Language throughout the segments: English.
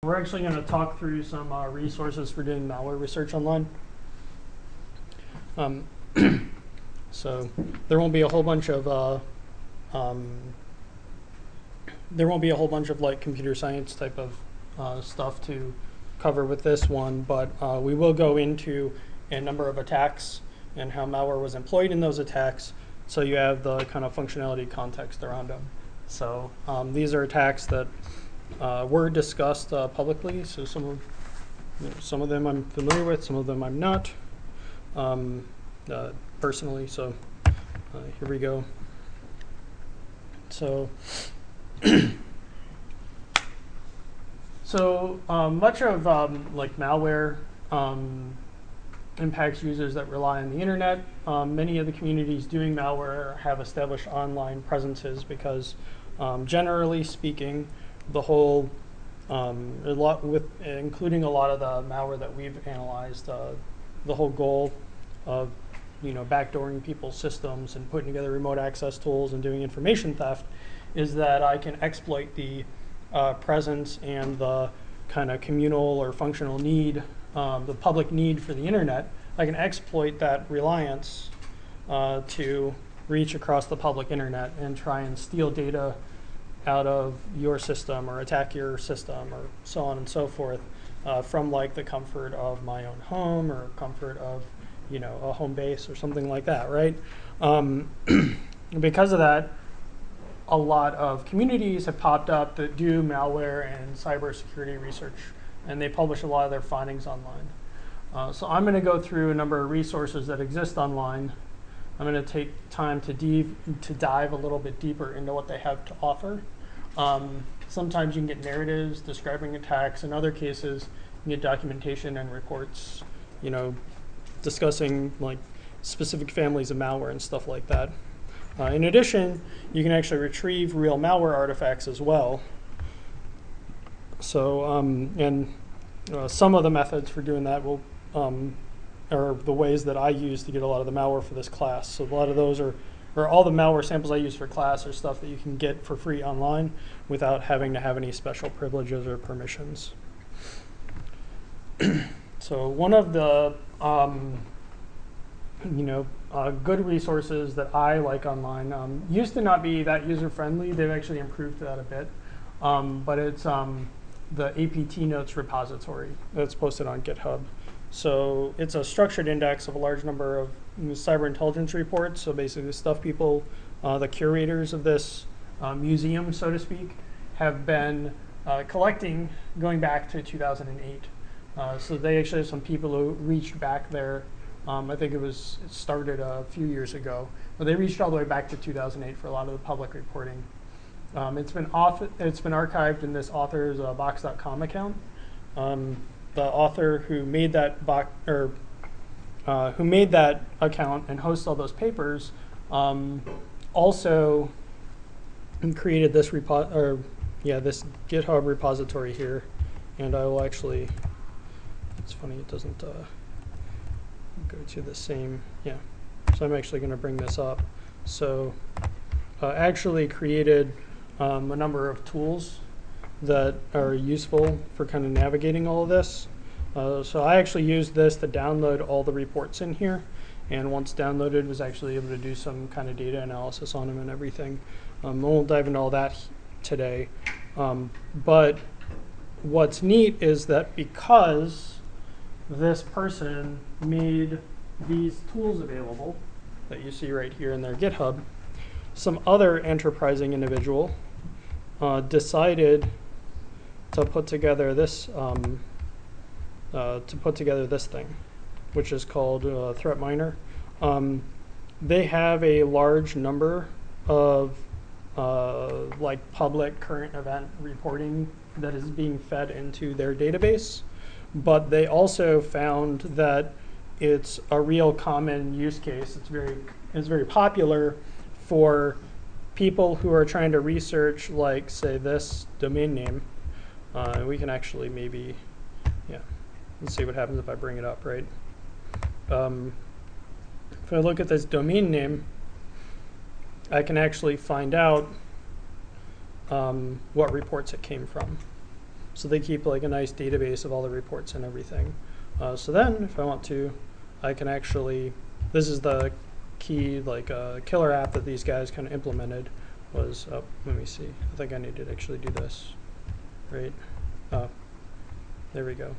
We're actually going to talk through some resources for doing malware research online. So there won't be a whole bunch of like computer science type of stuff to cover with this one, but we will go into a number of attacks and how malware was employed in those attacks, so you have the kind of functionality context around them. So these are attacks that were discussed publicly, so some of them I'm familiar with, some of them I'm not personally. So here we go. So much of like malware impacts users that rely on the internet. Many of the communities doing malware have established online presences because, generally speaking, the whole, including a lot of the malware that we've analyzed, the whole goal of backdooring people's systems and putting together remote access tools and doing information theft is that I can exploit the presence and the kind of communal or functional need, the public need for the internet. I can exploit that reliance to reach across the public internet and try and steal data out of your system or attack your system or so on and so forth from like the comfort of my own home or comfort of a home base or something like that, right? Because of that, a lot of communities have popped up that do malware and cybersecurity research, and they publish a lot of their findings online. So I'm going to go through a number of resources that exist online. I'm going to take time to dive a little bit deeper into what they have to offer. Sometimes you can get narratives describing attacks. In other cases, you get documentation and reports, discussing like specific families of malware and stuff like that. In addition, you can actually retrieve real malware artifacts as well. So, some of the methods for doing that are the ways that I use to get a lot of the malware for this class. So a lot of those are all the malware samples I use for class are stuff that you can get for free online without having to have any special privileges or permissions. So one of the good resources that I like online used to not be that user-friendly. They've actually improved that a bit. But it's the APT notes repository that's posted on GitHub. So it's a structured index of a large number of cyber intelligence reports. So basically the stuff people, the curators of this museum, so to speak, have been collecting going back to 2008. So they actually have some people who reached back there. I think it started a few years ago, but they reached all the way back to 2008 for a lot of the public reporting. It's been archived in this author's box.com account. The author who made that account and hosts all those papers also created this this GitHub repository here, and I will actually. It's funny it doesn't go to the same. Yeah, so I'm actually going to bring this up. So actually created a number of tools that are useful for kind of navigating all of this. So I actually used this to download all the reports in here, and once downloaded was actually able to do some kind of data analysis on them and everything. I won't dive into all that today, but what's neat is that because this person made these tools available that you see right here in their GitHub, some other enterprising individual decided to put together this thing, which is called Threat Miner. They have a large number of like public current event reporting that is being fed into their database, but they also found that it's a real common use case. It's very popular for people who are trying to research, like, say, this domain name. We can actually maybe, let's see what happens if I bring it up, right? If I look at this domain name, I can actually find out what reports it came from. So they keep like a nice database of all the reports and everything. So then, if I want to, I can actually, this is the key like killer app that these guys kind of implemented was, oh, let me see. I think I need to actually do this, right? Oh, there we go.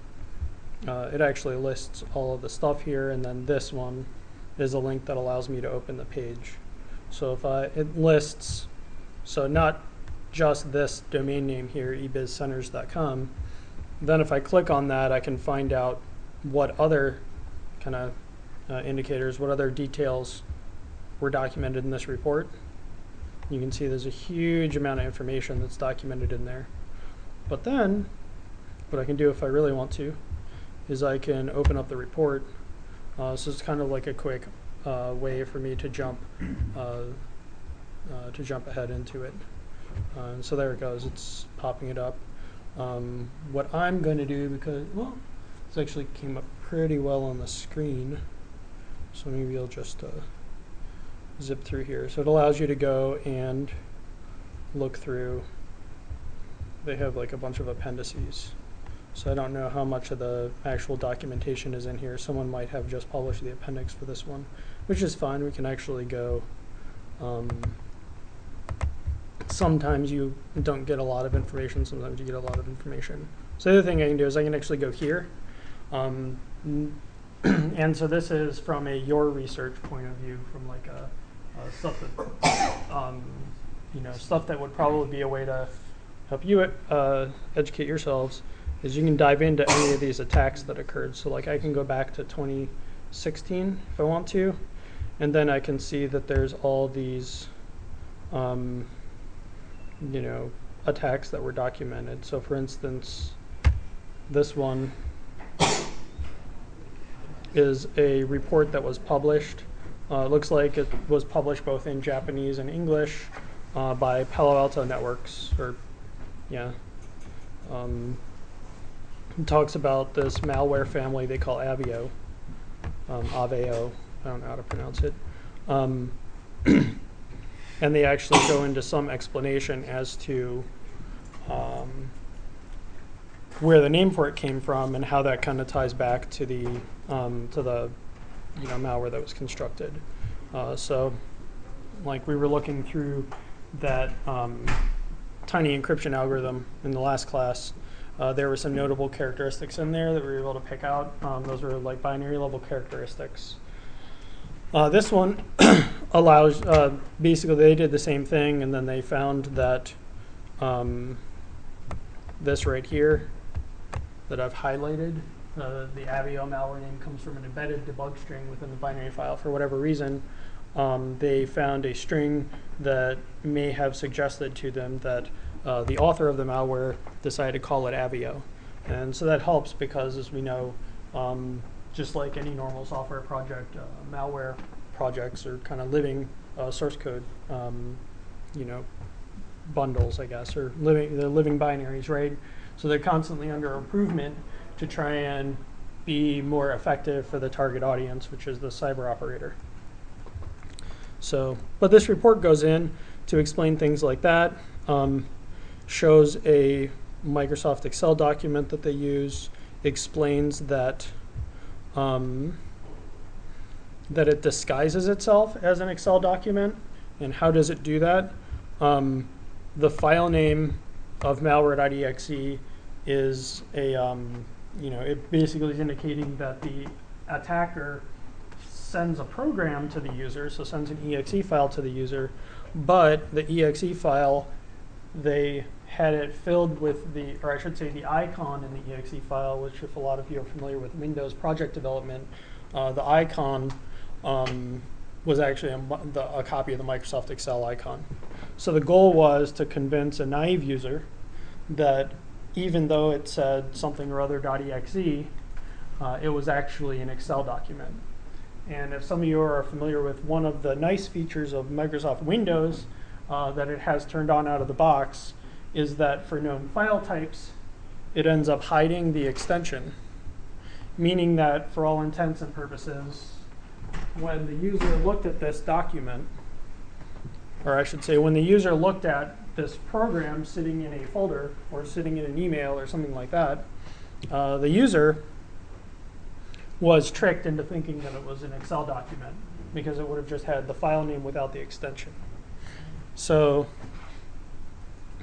It actually lists all of the stuff here, and then this one is a link that allows me to open the page. So if it lists, so not just this domain name here, ebizcenters.com, then if I click on that, I can find out what other kind of indicators, what other details were documented in this report. You can see there's a huge amount of information that's documented in there. But then, what I can do if I really want to, is I can open up the report. So it's kind of like a quick way for me to jump ahead into it. And so there it goes. It's popping it up. What I'm going to do, because, well, this actually came up pretty well on the screen. So maybe I'll just zip through here. So it allows you to go and look through. They have like a bunch of appendices. So I don't know how much of the actual documentation is in here. Someone might have just published the appendix for this one, which is fine. We can actually go. Sometimes you don't get a lot of information. Sometimes you get a lot of information. So the other thing I can do is I can actually go here. And so this is from a your research point of view, from like a stuff that stuff that would probably be a way to help you educate yourselves. Is you can dive into any of these attacks that occurred. So like I can go back to 2016 if I want to, and then I can see that there's all these attacks that were documented. So for instance, this one is a report that was published. It looks like it was published both in Japanese and English by Palo Alto Networks, or yeah. It talks about this malware family they call Aveo. Aveo, I don't know how to pronounce it. And they actually go into some explanation as to where the name for it came from and how that kind of ties back to the malware that was constructed. So, like we were looking through that tiny encryption algorithm in the last class. There were some notable characteristics in there that we were able to pick out. Those were like binary level characteristics. This one allows, basically they did the same thing, and then they found that this right here that I've highlighted, the Aveo malware name comes from an embedded debug string within the binary file. For whatever reason, they found a string that may have suggested to them that the author of the malware decided to call it Aveo. And so that helps because, as we know, just like any normal software project, malware projects are kind of living source code, bundles, I guess, or they're living binaries, right? So they're constantly under improvement to try and be more effective for the target audience, which is the cyber operator. So, but this report goes in to explain things like that. Shows a Microsoft Excel document that they use, explains that that it disguises itself as an Excel document, and how does it do that? The file name of malware.exe is a it basically is indicating that the attacker sends a program to the user, so sends an exe file to the user, but the exe file, they had it filled with the icon in the exe file, which if a lot of you are familiar with Windows project development, the icon was actually a copy of the Microsoft Excel icon. So the goal was to convince a naive user that even though it said something or other.exe, it was actually an Excel document. And if some of you are familiar with one of the nice features of Microsoft Windows that it has turned on out of the box, is that for known file types, it ends up hiding the extension, meaning that for all intents and purposes, when the user looked at this document, or I should say when the user looked at this program sitting in a folder or sitting in an email or something like that, the user was tricked into thinking that it was an Excel document because it would have just had the file name without the extension. So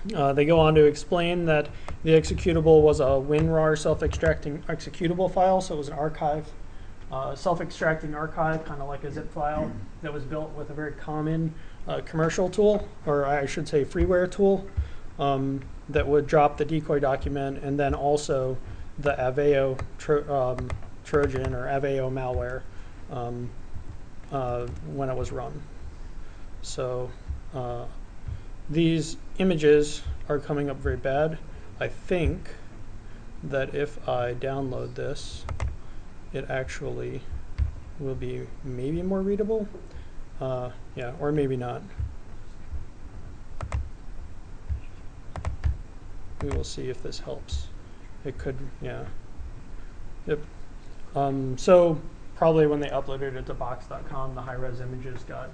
they go on to explain that the executable was a WinRAR self-extracting executable file, so it was an archive, self-extracting archive, kind of like a zip file that was built with a very common commercial tool, or I should say freeware tool, that would drop the decoy document and then also the Aveo Trojan or Aveo malware when it was run. So these images are coming up very bad. I think that if I download this, it actually will be maybe more readable. Yeah, or maybe not. We will see if this helps. It could, yeah. Yep. So probably when they uploaded it to box.com, the high-res images got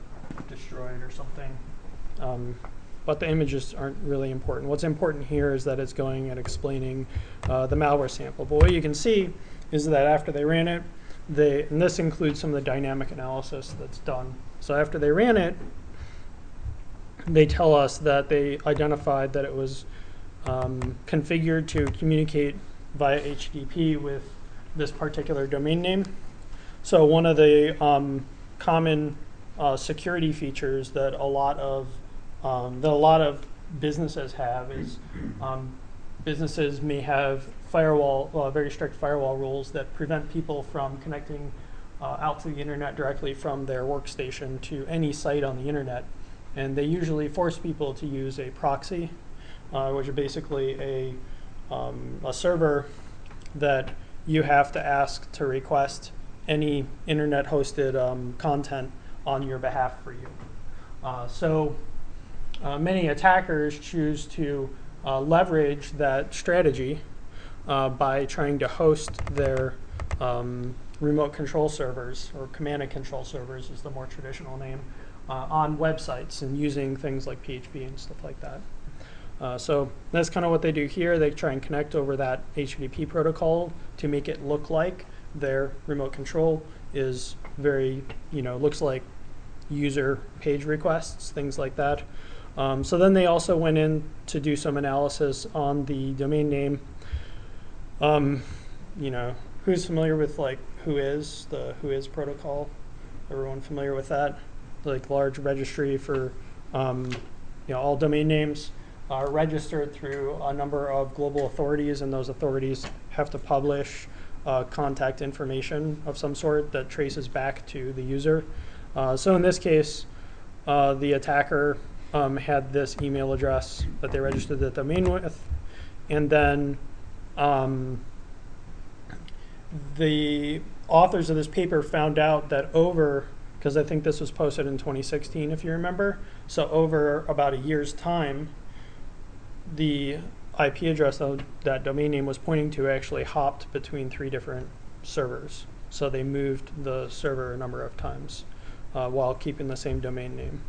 destroyed or something. But the images aren't really important. What's important here is that it's going and explaining the malware sample. But what you can see is that after they ran it, and this includes some of the dynamic analysis that's done. So after they ran it, they tell us that they identified that it was configured to communicate via HTTP with this particular domain name. So one of the common security features that a lot of businesses have is businesses may have very strict firewall rules that prevent people from connecting out to the internet directly from their workstation to any site on the internet. And they usually force people to use a proxy, which is basically a server that you have to ask to request any internet hosted content on your behalf for you. So many attackers choose to leverage that strategy by trying to host their remote control servers, or command and control servers is the more traditional name, on websites and using things like PHP and stuff like that. So that's kind of what they do here. They try and connect over that HTTP protocol to make it look like their remote control is very, looks like user page requests, things like that. So then they also went in to do some analysis on the domain name. Who's familiar with the Whois protocol? Everyone familiar with that? Like large registry for all domain names are registered through a number of global authorities, and those authorities have to publish contact information of some sort that traces back to the user. So in this case, the attacker had this email address that they registered the domain with, and then the authors of this paper found out that because I think this was posted in 2016, if you remember, so over about a year's time, the IP address that domain name was pointing to actually hopped between 3 different servers. So they moved the server a number of times while keeping the same domain name.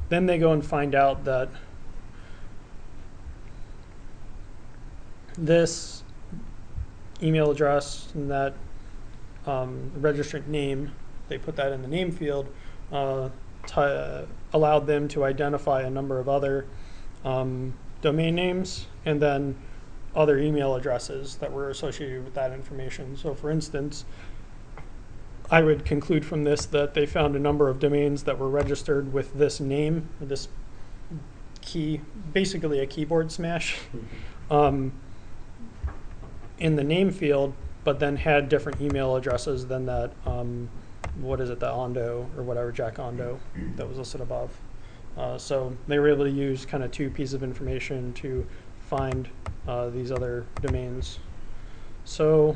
Then they go and find out that this email address and that registrant name, they put that in the name field, allowed them to identify a number of other domain names and then other email addresses that were associated with that information. So for instance, I would conclude from this that they found a number of domains that were registered with this name, or this key, basically a keyboard smash, in the name field, but then had different email addresses than that, the Ondo or whatever, Jack Ondo, that was listed above. So they were able to use kind of 2 pieces of information to find these other domains. So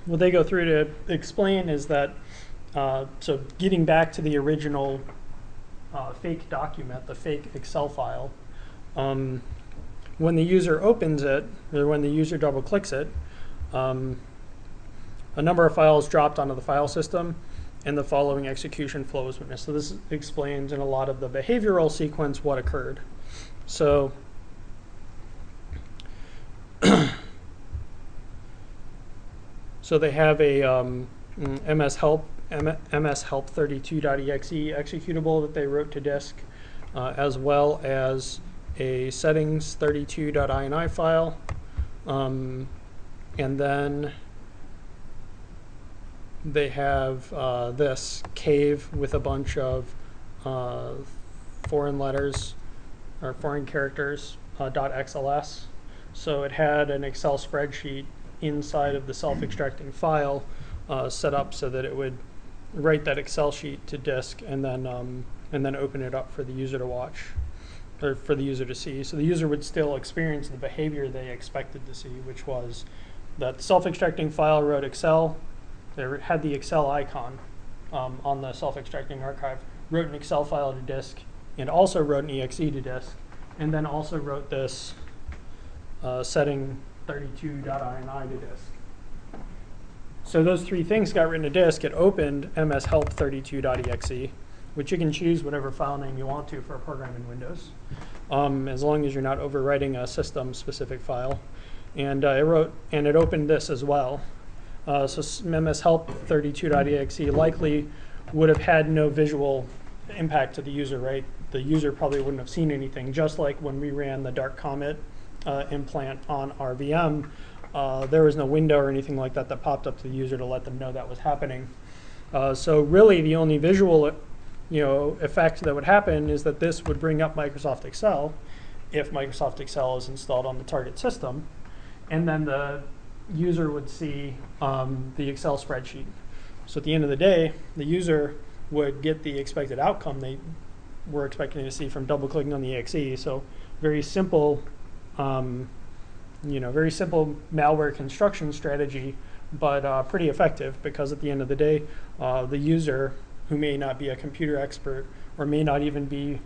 what they go through to explain is that, so getting back to the original fake document, the fake Excel file, when the user opens it, or when the user double clicks it, a number of files dropped onto the file system, and the following execution flow was witnessed. So this explains in a lot of the behavioral sequence what occurred. So so they have a mshelp32.exe executable that they wrote to disk, as well as a settings32.ini file, and then they have this cave with a bunch of foreign letters or foreign characters, .xls. So it had an Excel spreadsheet inside of the self-extracting file set up so that it would write that Excel sheet to disk and then open it up for the user to watch, or for the user to see. So the user would still experience the behavior they expected to see, which was that the self-extracting file wrote Excel. It had the Excel icon on the self-extracting archive, wrote an Excel file to disk, and also wrote an exe to disk, and then also wrote this setting 32.ini to disk. So those three things got written to disk. It opened mshelp32.exe, which you can choose whatever file name you want to for a program in Windows, as long as you're not overwriting a system-specific file. And it opened this as well. So mshelp32.exe likely would have had no visual impact to the user, right? The user probably wouldn't have seen anything, just like when we ran the Dark Comet implant on our VM. There was no window or anything like that that popped up to the user to let them know that was happening. So really the only visual effect that would happen is that this would bring up Microsoft Excel if Microsoft Excel is installed on the target system, and then the user would see the Excel spreadsheet. So at the end of the day, the user would get the expected outcome they were expecting to see from double-clicking on the exe. So very simple, very simple malware construction strategy, but pretty effective, because at the end of the day, the user, who may not be a computer expert or may not even be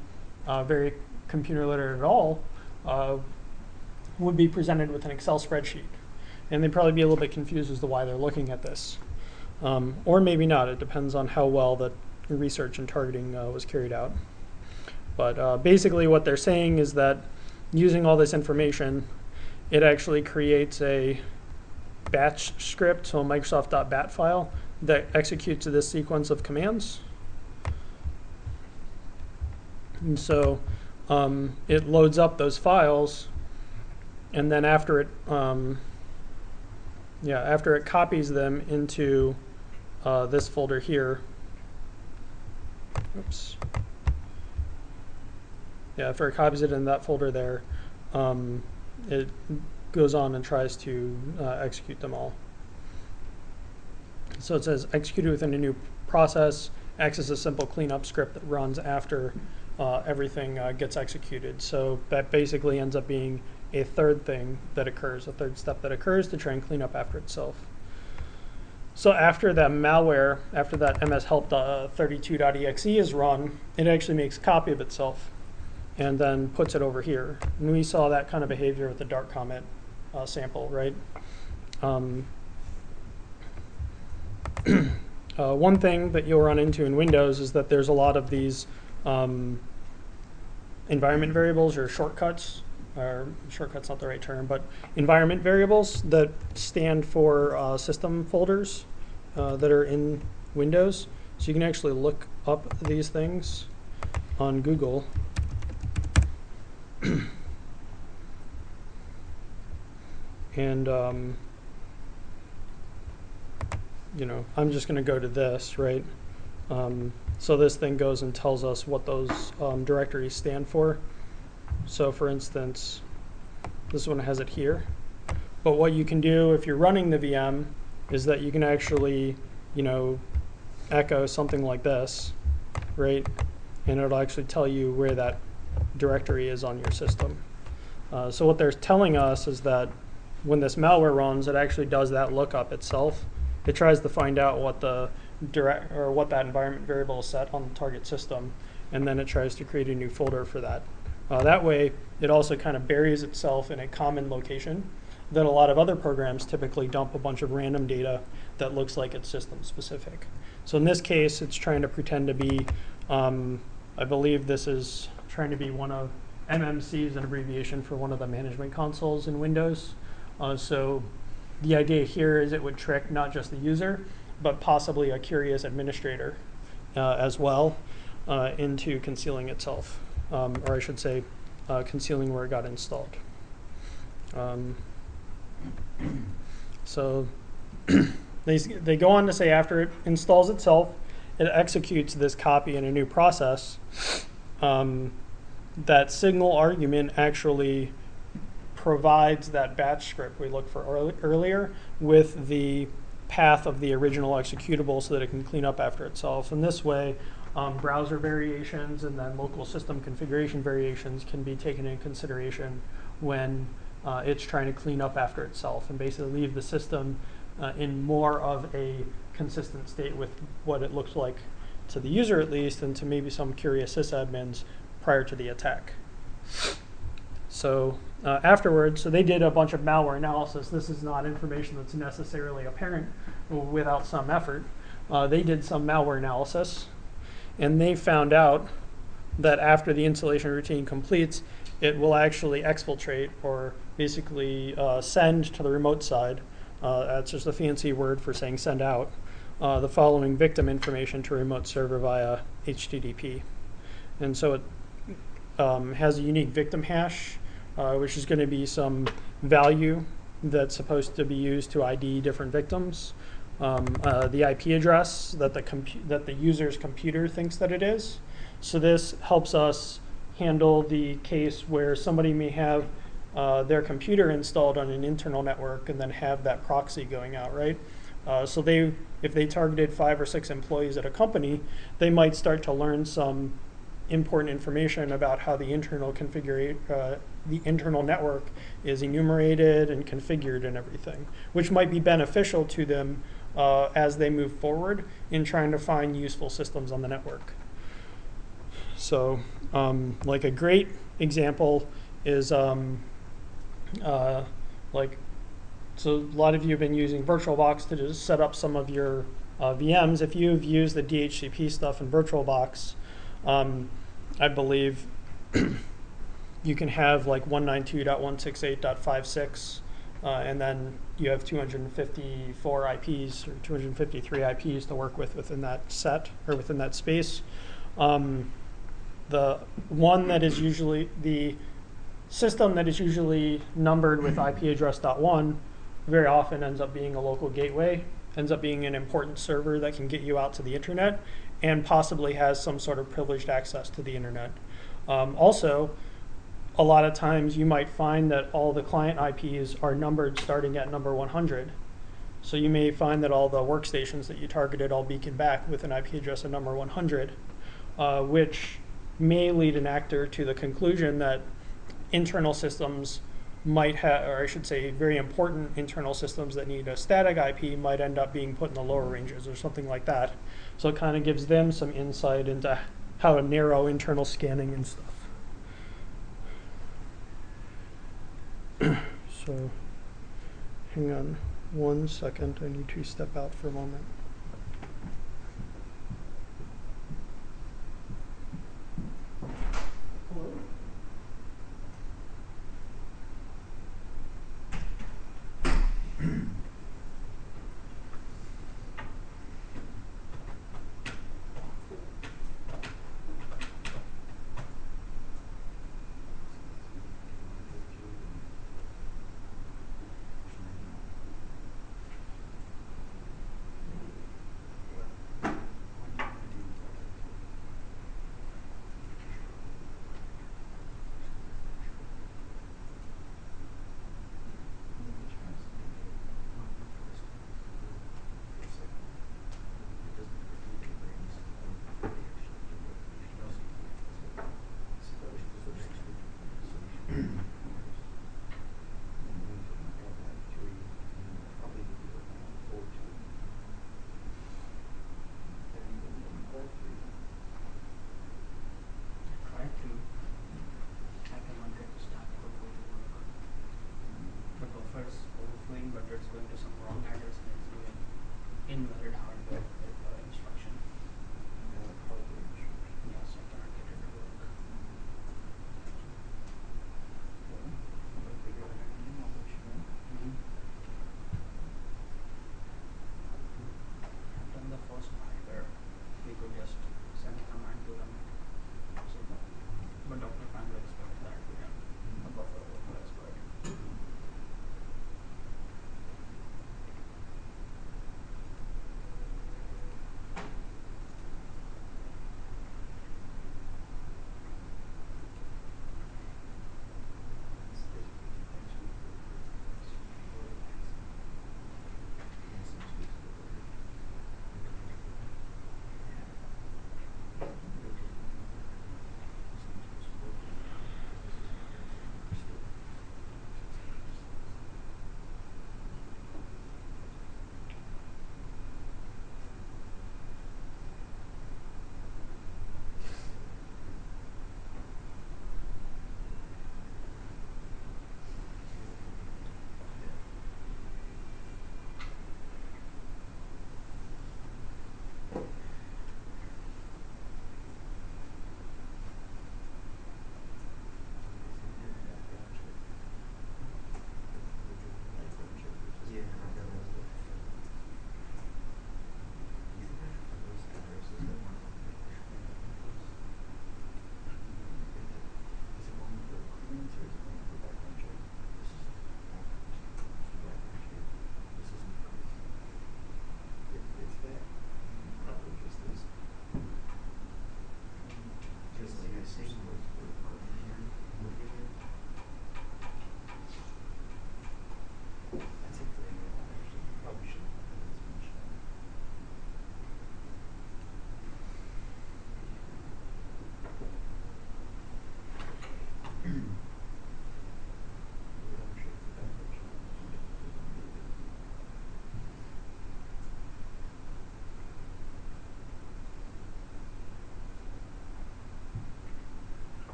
very computer literate at all, would be presented with an Excel spreadsheet. And they'd probably be a little bit confused as to why they're looking at this. Or maybe not. It depends on how well the research and targeting was carried out. But basically what they're saying is that using all this information, it actually creates a batch script, so a Microsoft.bat file, that executes this sequence of commands. And so it loads up those files, and then after it copies them into this folder here. Oops. Yeah, after it copies it in that folder there, it goes on and tries to execute them all. So it says executed within a new process, acts as a simple cleanup script that runs after everything gets executed. So that basically ends up being a third thing that occurs, a third step that occurs to try and clean up after itself. So after that malware, after that mshelp32.exe is run, it actually makes a copy of itself and then puts it over here. And we saw that kind of behavior with the Dark Comet sample, right? One thing that you'll run into in Windows is that there's a lot of these environment variables, or shortcuts. Or shortcut's not the right term, but environment variables that stand for system folders that are in Windows. So you can actually look up these things on Google. And I'm just going to go to this, right? So this thing goes and tells us what those directories stand for. So for instance, this one has it here. But what you can do if you're running the VM is that you can actually, echo something like this, right? And it'll actually tell you where that directory is on your system. So what they're telling us is that when this malware runs, it actually does that lookup itself. It tries to find out what the what that environment variable is set on the target system, and then it tries to create a new folder for that. That way, it also kind of buries itself in a common location that a lot of other programs typically dump a bunch of random data that looks like it's system specific. So in this case, it's trying to pretend to be, I believe this is trying to be one of MMC is an abbreviation for one of the management consoles in Windows. So the idea here is it would trick not just the user, but possibly a curious administrator as well into concealing itself, or I should say concealing where it got installed. So they go on to say after it installs itself, it executes this copy in a new process. That signal argument actually provides that batch script we looked for earlier with the path of the original executable so that it can clean up after itself. And this way, browser variations and then local system configuration variations can be taken into consideration when it's trying to clean up after itself and basically leave the system in more of a consistent state with what it looks like to the user at least, and to maybe some curious sysadmins prior to the attack. So afterwards, so they did a bunch of malware analysis. This is not information that's necessarily apparent without some effort. They did some malware analysis, and they found out that after the installation routine completes, it will actually exfiltrate, or basically send to the remote side. That's just a fancy word for saying send out the following victim information to a remote server via HTTP. And so it has a unique victim hash, which is going to be some value that's supposed to be used to ID different victims. The IP address that the user's computer thinks that it is. So this helps us handle the case where somebody may have their computer installed on an internal network and then have that proxy going out, right? So if they targeted 5 or 6 employees at a company, they might start to learn some important information about how the internal network is enumerated and configured and everything, which might be beneficial to them as they move forward in trying to find useful systems on the network. So like a great example is so a lot of you have been using VirtualBox to just set up some of your VMs. If you've used the DHCP stuff in VirtualBox, I believe you can have like 192.168.56, and then you have 254 IPs or 253 IPs to work with within that set or within that space. The one that is usually the system that is usually numbered with IP address .1 very often ends up being a local gateway, ends up being an important server that can get you out to the internet, and possibly has some sort of privileged access to the internet. Also, a lot of times you might find that all the client IPs are numbered starting at number 100. So you may find that all the workstations that you targeted all beacon back with an IP address of number 100, which may lead an actor to the conclusion that internal systems might have, or I should say very important internal systems that need a static IP might end up being put in the lower ranges or something like that. So it kind of gives them some insight into how to narrow internal scanning and stuff. So hang on 1 second, I need to step out for a moment. Hello? Invalid hardware instruction. Yes, I cannot get it to work.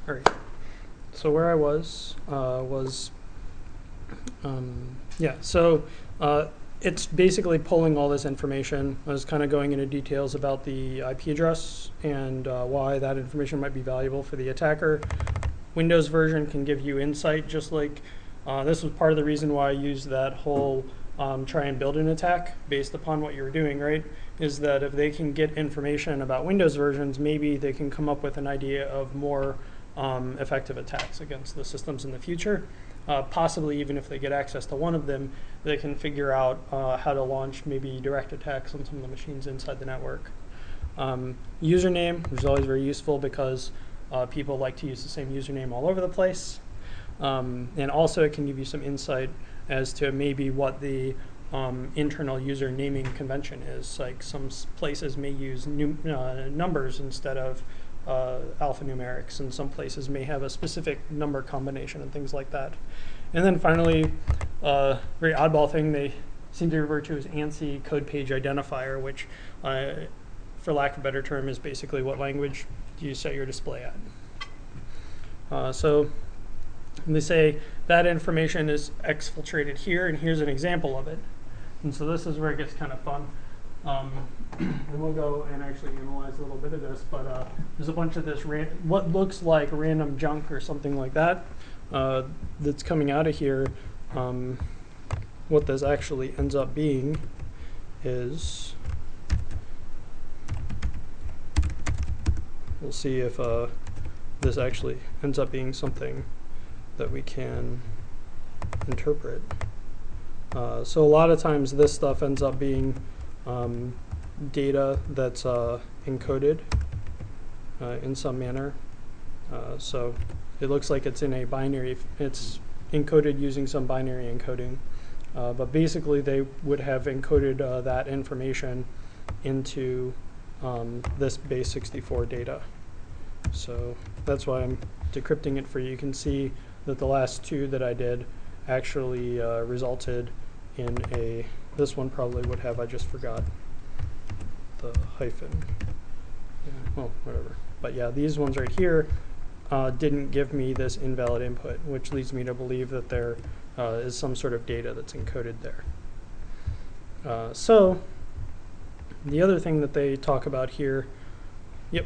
All right. So where I was, yeah, so it's basically pulling all this information. I was kind of going into details about the IP address and why that information might be valuable for the attacker. Windows version can give you insight, just like this was part of the reason why I used that whole try and build an attack based upon what you were doing, right? Is that if they can get information about Windows versions, maybe they can come up with an idea of more effective attacks against the systems in the future. Possibly even if they get access to one of them, they can figure out how to launch maybe direct attacks on some of the machines inside the network. Username, which is always very useful because people like to use the same username all over the place. And also it can give you some insight as to maybe what the internal user naming convention is. Like some places may use numbers instead of alphanumerics, and some places may have a specific number combination and things like that. And then finally, very oddball thing they seem to refer to as ANSI code page identifier, which, for lack of a better term, is basically what language you set your display at. So they say that information is exfiltrated here, and here's an example of it. And so this is where it gets kind of fun. And we'll go and actually analyze a little bit of this, but there's a bunch of this, what looks like random junk or something like that, that's coming out of here. What this actually ends up being is, we'll see if this actually ends up being something that we can interpret. So a lot of times this stuff ends up being data that's encoded in some manner. So it looks like it's in a binary, it's encoded using some binary encoding. But basically they would have encoded that information into this base 64 data. So that's why I'm decrypting it for you. You can see that the last two that I did actually resulted in a, this one probably would have, I just forgot the hyphen. Yeah, well, whatever. But yeah, these ones right here didn't give me this invalid input, which leads me to believe that there is some sort of data that's encoded there. So the other thing that they talk about here, yep,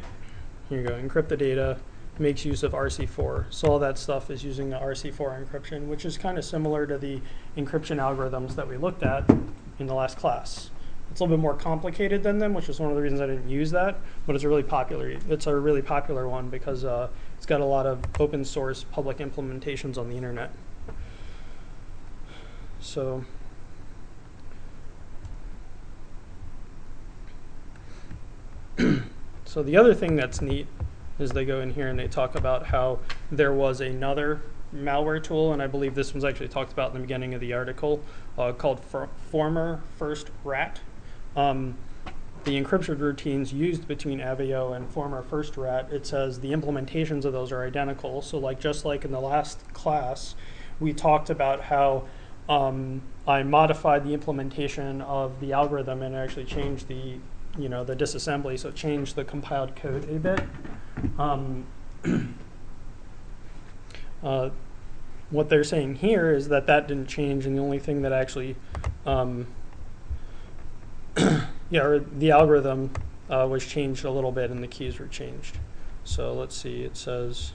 here you go, encrypt the data, makes use of RC4. So all that stuff is using the RC4 encryption, which is kind of similar to the encryption algorithms that we looked at in the last class. It's a little bit more complicated than them, which is one of the reasons I didn't use that, but it's a really popular one because it's got a lot of open source public implementations on the internet. So so the other thing that's neat is they go in here and they talk about how there was another malware tool, and I believe this one's actually talked about in the beginning of the article, called former first rat. The encryption routines used between Avio and former first rat, it says the implementations of those are identical. So like just like in the last class, we talked about how I modified the implementation of the algorithm and actually changed the the disassembly, so it changed the compiled code a bit. What they're saying here is that that didn't change, and the only thing that actually, or the algorithm was changed a little bit, and the keys were changed. So let's see, it says,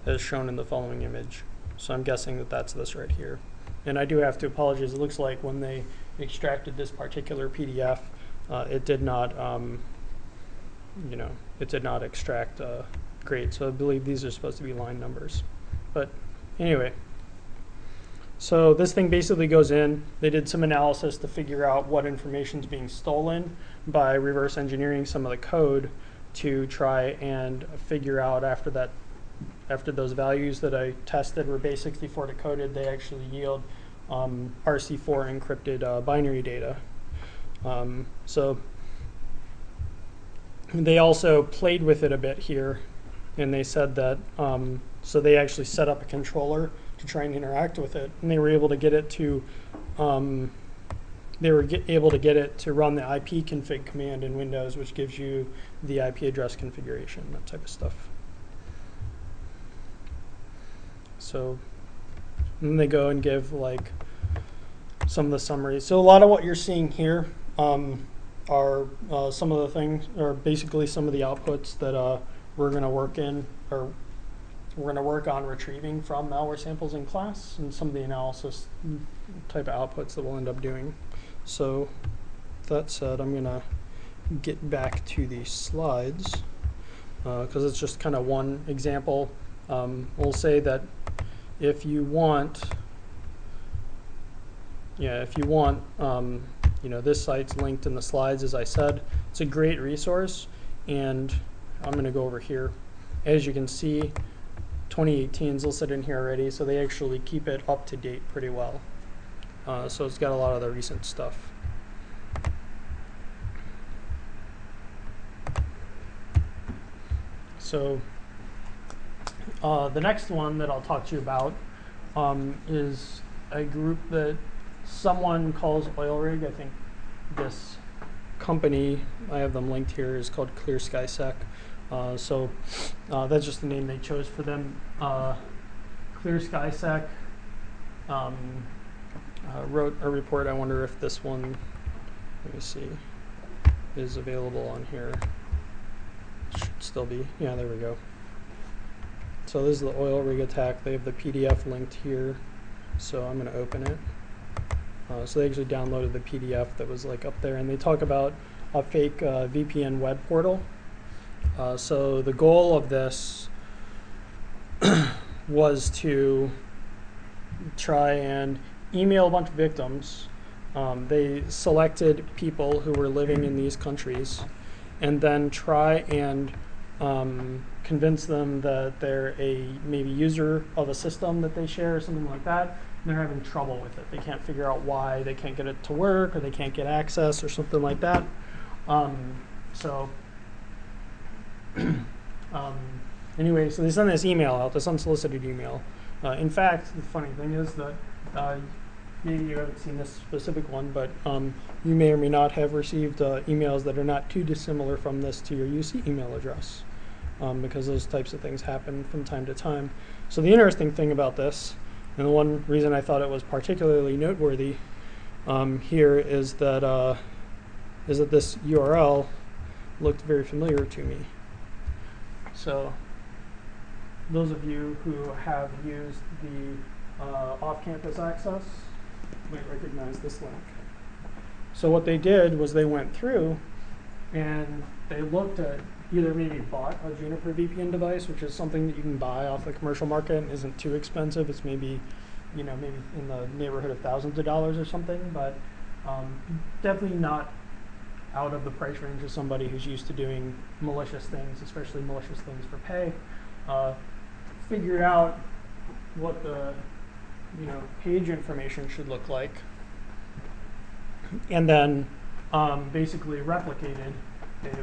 as shown in the following image. So I'm guessing that that's this right here. And I do have to apologize. It looks like when they extracted this particular PDF, it did not, it did not extract great. So I believe these are supposed to be line numbers. But anyway, so this thing basically goes in. They did some analysis to figure out what information is being stolen by reverse engineering some of the code to try and figure out after those values that I tested were base 64 decoded, they actually yield RC4 encrypted binary data. So they also played with it a bit here, and they said that so they actually set up a controller to try and interact with it, and they were able to get it to run the IP config command in Windows, which gives you the IP address configuration, that type of stuff. So then they go and give like some of the summaries. So a lot of what you're seeing here are some of the things, or basically some of the outputs that we're going to work in, or we're going to work on retrieving from malware samples in class, and some of the analysis type of outputs that we'll end up doing. So that said, I'm going to get back to the slides because it's just kind of one example. We'll say that if you want, this site's linked in the slides, as I said. It's a great resource, and I'm going to go over here. As you can see, 2018's listed in here already, so they actually keep it up to date pretty well. So it's got a lot of the recent stuff. So the next one that I'll talk to you about is a group that someone calls Oil Rig. I think this company, I have them linked here, is called Clear Sky Sec. So that's just the name they chose for them. Clear Sky Sec wrote a report. I wonder if this one, let me see, is available on here. Should still be. Yeah, there we go. So this is the Oil Rig attack. They have the PDF linked here, so I'm going to open it. So they actually downloaded the PDF that was like up there, and they talk about a fake VPN web portal. So the goal of this was to try and email a bunch of victims. They selected people who were living in these countries, and then try and convince them that they're a maybe user of a system that they share or something like that. And they're having trouble with it. They can't figure out why. They can't get it to work, or they can't get access or something like that. Anyway, so they send this email out, this unsolicited email. In fact, the funny thing is that maybe you haven't seen this specific one, but you may or may not have received emails that are not too dissimilar from this to your UC email address, because those types of things happen from time to time. So the interesting thing about this, and the one reason I thought it was particularly noteworthy here, is that this URL looked very familiar to me. So those of you who have used the off-campus access might recognize this link. So what they did was they went through and they looked at, either maybe bought a Juniper VPN device, which is something that you can buy off the commercial market and isn't too expensive. It's maybe, maybe in the neighborhood of thousands of dollars or something, but definitely not out of the price range of somebody who's used to doing malicious things, especially malicious things for pay. Figured out what the page information should look like, and then basically replicated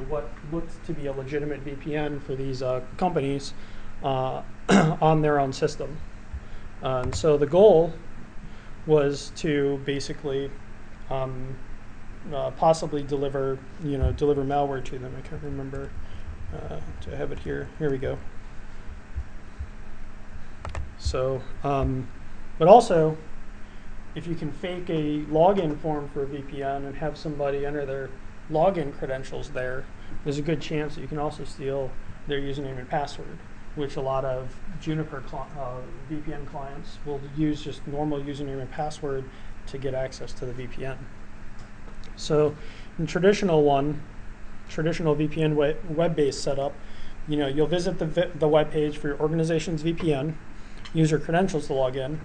what looked to be a legitimate VPN for these companies on their own system. And so the goal was to basically possibly deliver malware to them. I can't remember. Do I have it here? Here we go. So, but also, if you can fake a login form for a VPN and have somebody enter their login credentials there's a good chance that you can also steal their username and password, which a lot of Juniper VPN clients will use just normal username and password to get access to the VPN. So in traditional VPN web-based setup, you'll visit the web page for your organization's VPN, use your credentials to log in.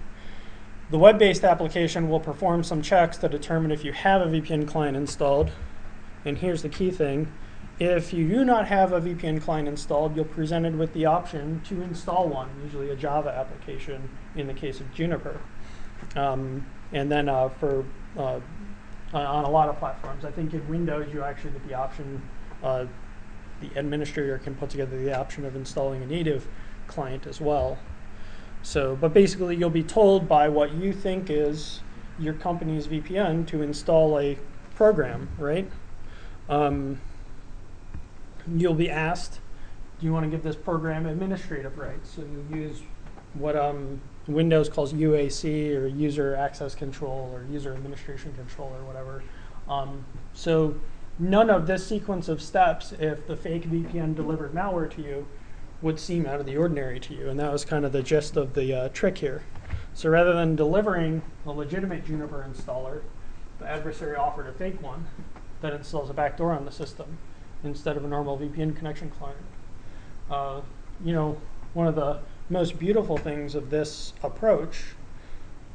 The web-based application will perform some checks to determine if you have a VPN client installed. And here's the key thing. If you do not have a VPN client installed, you're presented with the option to install one, usually a Java application in the case of Juniper. And then on a lot of platforms, I think in Windows you actually get the option, the administrator can put together the option of installing a native client as well. So, but basically you'll be told by what you think is your company's VPN to install a program, right? You'll be asked, do you want to give this program administrative rights? So you use what Windows calls UAC, or user access control, or user administration control, or whatever. So none of this sequence of steps, if the fake VPN delivered malware to you, would seem out of the ordinary to you. And that was kind of the gist of the trick here. So rather than delivering a legitimate Juniper installer, the adversary offered a fake one that installs a backdoor on the system instead of a normal VPN connection client. One of the most beautiful things of this approach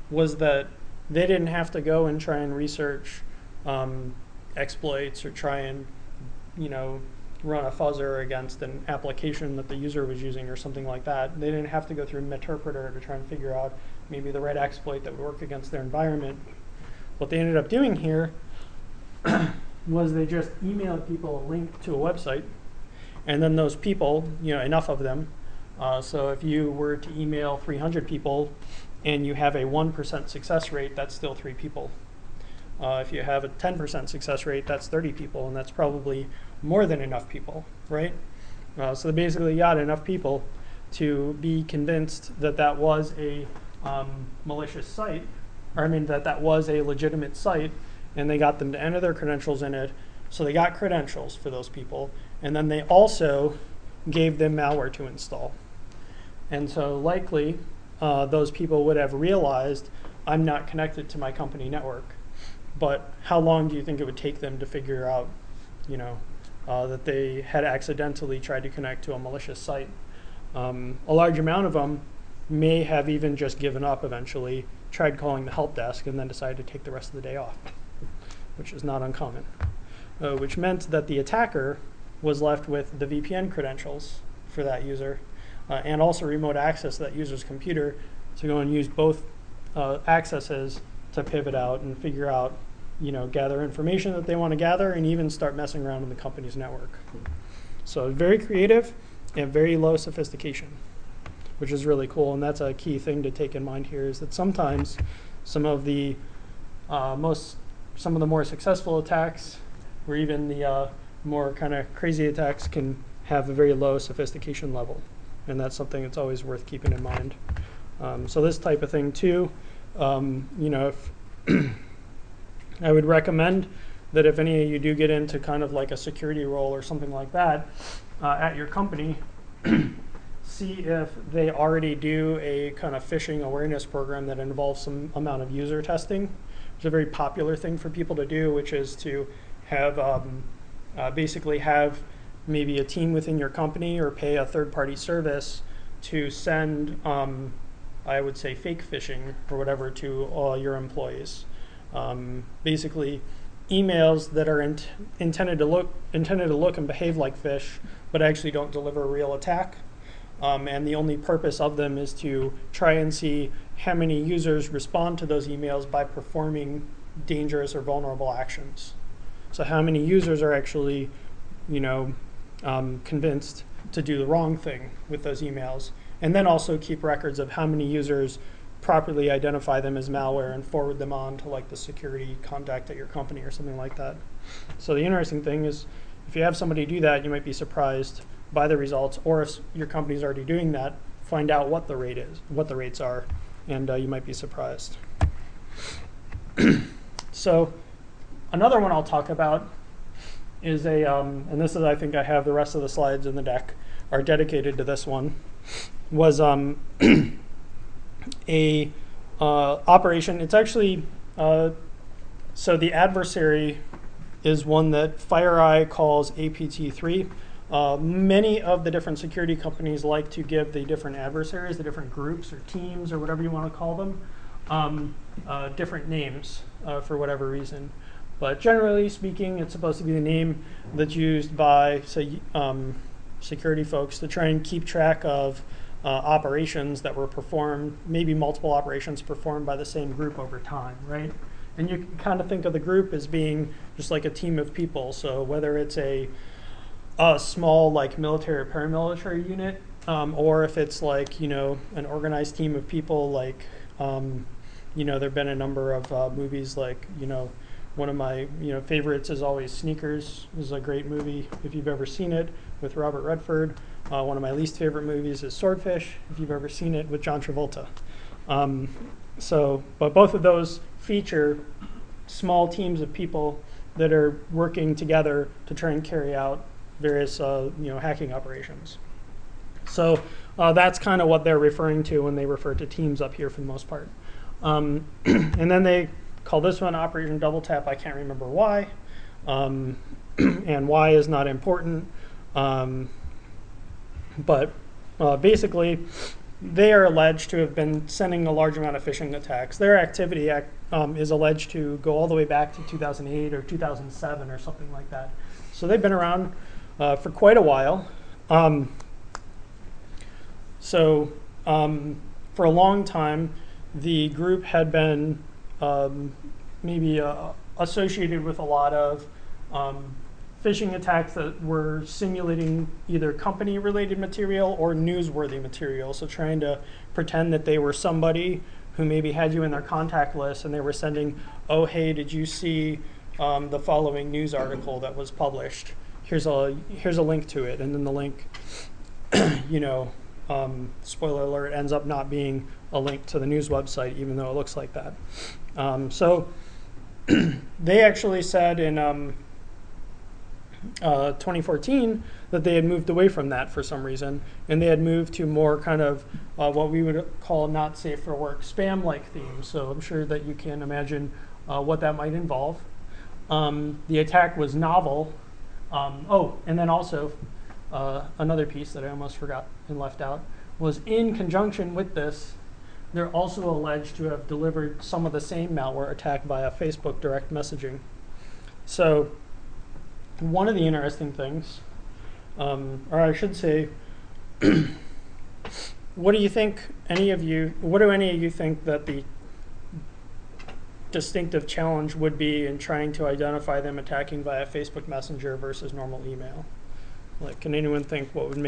was that they didn't have to go and try and research exploits or try and, run a fuzzer against an application that the user was using or something like that. They didn't have to go through Meterpreter to try and figure out maybe the right exploit that would work against their environment. What they ended up doing here was they just emailed people a link to a website, and then those people, enough of them. So if you were to email 300 people and you have a 1% success rate, that's still 3 people. If you have a 10% success rate, that's 30 people, and that's probably more than enough people, right? So they basically got enough people to be convinced that that was a malicious site, or that was a legitimate site, and they got them to enter their credentials in it. So they got credentials for those people, and then they also gave them malware to install. And so likely those people would have realized, I'm not connected to my company network. But how long do you think it would take them to figure out, that they had accidentally tried to connect to a malicious site? A large amount of them may have even just given up eventually, tried calling the help desk, and then decided to take the rest of the day off, which is not uncommon. Which meant that the attacker was left with the VPN credentials for that user, and also remote access to that user's computer to go and use both accesses to pivot out and figure out, gather information that they want to gather, and even start messing around in the company's network. So very creative and very low sophistication, which is really cool. And that's a key thing to take in mind here, is that sometimes some of the more successful attacks, or even the more kind of crazy attacks, can have a very low sophistication level. And that's something that's always worth keeping in mind. So this type of thing too, if I would recommend that if any of you do get into kind of like a security role or something like that at your company, see if they already do a kind of phishing awareness program that involves some amount of user testing. It's a very popular thing for people to do, which is to have basically have maybe a team within your company or pay a third-party service to send, I would say, fake phishing or whatever to all your employees. Basically, emails that are intended to look and behave like phish, but actually don't deliver a real attack. And the only purpose of them is to try and see how many users respond to those emails by performing dangerous or vulnerable actions. So how many users are actually, convinced to do the wrong thing with those emails, and then also keep records of how many users properly identify them as malware and forward them on to like the security contact at your company or something like that. So the interesting thing is, if you have somebody do that, you might be surprised by the results, or if your company's already doing that, find out what the rates are, and you might be surprised. So another one I'll talk about is and this is, I think I have the rest of the slides in the deck are dedicated to this one, was a operation. It's actually, so the adversary is one that FireEye calls APT3. Many of the different security companies like to give the different adversaries, the different groups or teams or whatever you want to call them, different names for whatever reason. But generally speaking, it's supposed to be the name that's used by, say, security folks to try and keep track of operations that were performed, maybe multiple operations performed by the same group over time, right? And you can kind of think of the group as being just like a team of people. So whether it's a small like military or paramilitary unit, or if it's like, an organized team of people, like, there have been a number of movies like, one of my favorites is always Sneakers. This is a great movie if you've ever seen it, with Robert Redford. One of my least favorite movies is Swordfish, if you've ever seen it, with John Travolta. But both of those feature small teams of people that are working together to try and carry out various hacking operations. So that's kind of what they're referring to when they refer to teams up here for the most part. And then they call this one Operation Double Tap. I can't remember why. And why is not important. But basically, they are alleged to have been sending a large amount of phishing attacks. Their activity is alleged to go all the way back to 2008 or 2007 or something like that. So they've been around for quite a while. For a long time, the group had been maybe associated with a lot of phishing attacks that were simulating either company-related material or newsworthy material. So trying to pretend that they were somebody who maybe had you in their contact list, and they were sending, oh, hey, did you see the following news article that was published? Here's a link to it, and then the link, spoiler alert, ends up not being a link to the news website, even though it looks like that. So they actually said in 2014 that they had moved away from that for some reason, and they had moved to more kind of what we would call not safe for work spam-like themes. So I'm sure that you can imagine what that might involve. The attack was novel. And then also another piece that I almost forgot and left out was, in conjunction with this, they're also alleged to have delivered some of the same malware attack via Facebook direct messaging. So one of the interesting things, or I should say, what do any of you think that the distinctive challenge would be in trying to identify them attacking via Facebook Messenger versus normal email? Like, can anyone think what would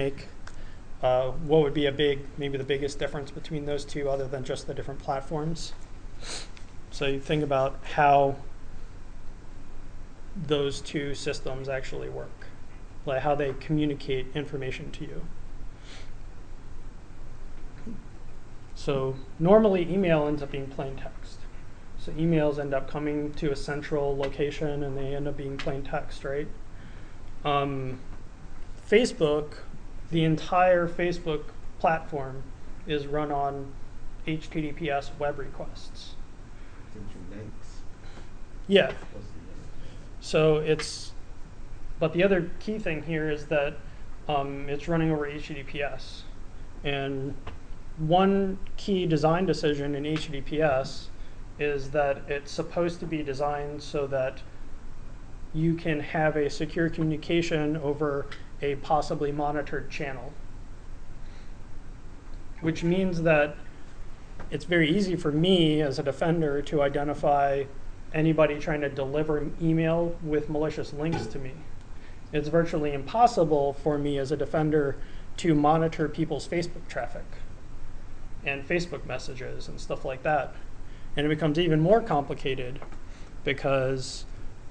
be maybe the biggest difference between those two, other than just the different platforms? So you think about how those two systems actually work, like how they communicate information to you. So normally email ends up being plain text. So emails end up coming to a central location and they end up being plain text, right? Facebook, the entire Facebook platform is run on HTTPS web requests. Yeah. So but the other key thing here is that it's running over HTTPS. And one key design decision in HTTPS is that it's supposed to be designed so that you can have a secure communication over a possibly monitored channel, which means that it's very easy for me as a defender to identify anybody trying to deliver email with malicious links to me. It's virtually impossible for me as a defender to monitor people's Facebook traffic and Facebook messages and stuff like that. And it becomes even more complicated because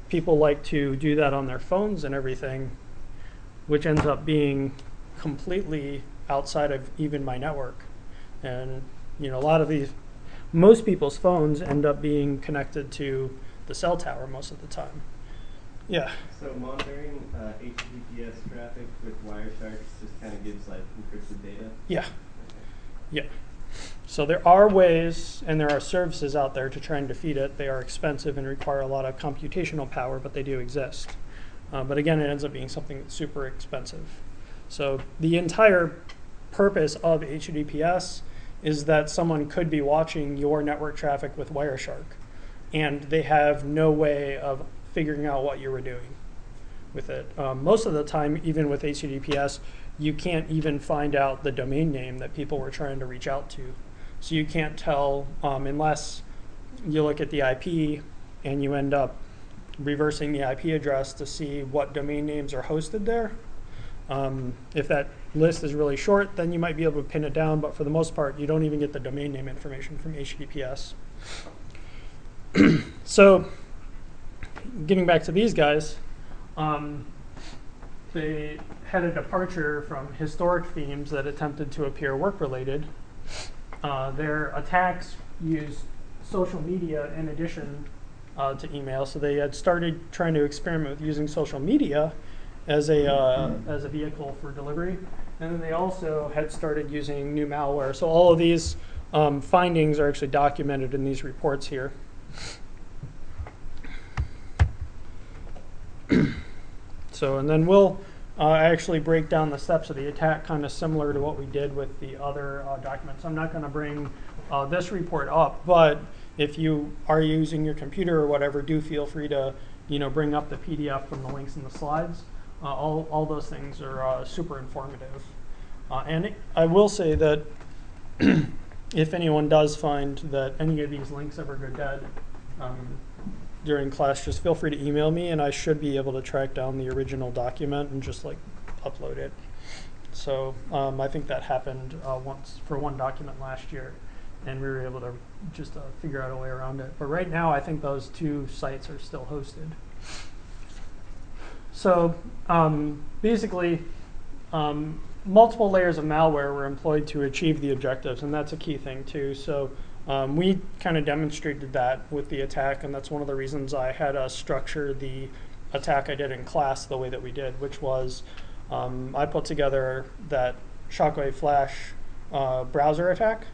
people like to do that on their phones and everything, which ends up being completely outside of even my network. And most people's phones end up being connected to the cell tower most of the time. Yeah. So monitoring HTTPS traffic with Wireshark just kind of gives like encrypted data? Yeah. Yeah. So there are ways and there are services out there to try and defeat it. They are expensive and require a lot of computational power, but they do exist. But again, it ends up being something that's super expensive. So the entire purpose of HTTPS is that someone could be watching your network traffic with Wireshark, and they have no way of figuring out what you were doing with it. Most of the time, even with HTTPS, you can't even find out the domain name that people were trying to reach out to. So you can't tell unless you look at the IP and you end up reversing the IP address to see what domain names are hosted there. If that list is really short, then you might be able to pin it down, but for the most part, you don't even get the domain name information from HTTPS. So getting back to these guys, they had a departure from historic themes that attempted to appear work-related. Their attacks used social media in addition to email, so they had started trying to experiment with using social media as a vehicle for delivery, and then they also had started using new malware. So all of these findings are actually documented in these reports here. So, and then we'll actually break down the steps of the attack, kind of similar to what we did with the other documents. I'm not going to bring this report up, but if you are using your computer or whatever, do feel free to bring up the PDF from the links in the slides. All those things are super informative. And I will say that if anyone does find that any of these links ever go dead during class, just feel free to email me, and I should be able to track down the original document and just like upload it. So I think that happened once for one document last year, and we were able to just figure out a way around it. But right now, I think those two sites are still hosted. So basically, multiple layers of malware were employed to achieve the objectives, and that's a key thing too. So we kind of demonstrated that with the attack, and that's one of the reasons I had us structure the attack I did in class the way that we did, which was I put together that Shockwave Flash browser attack,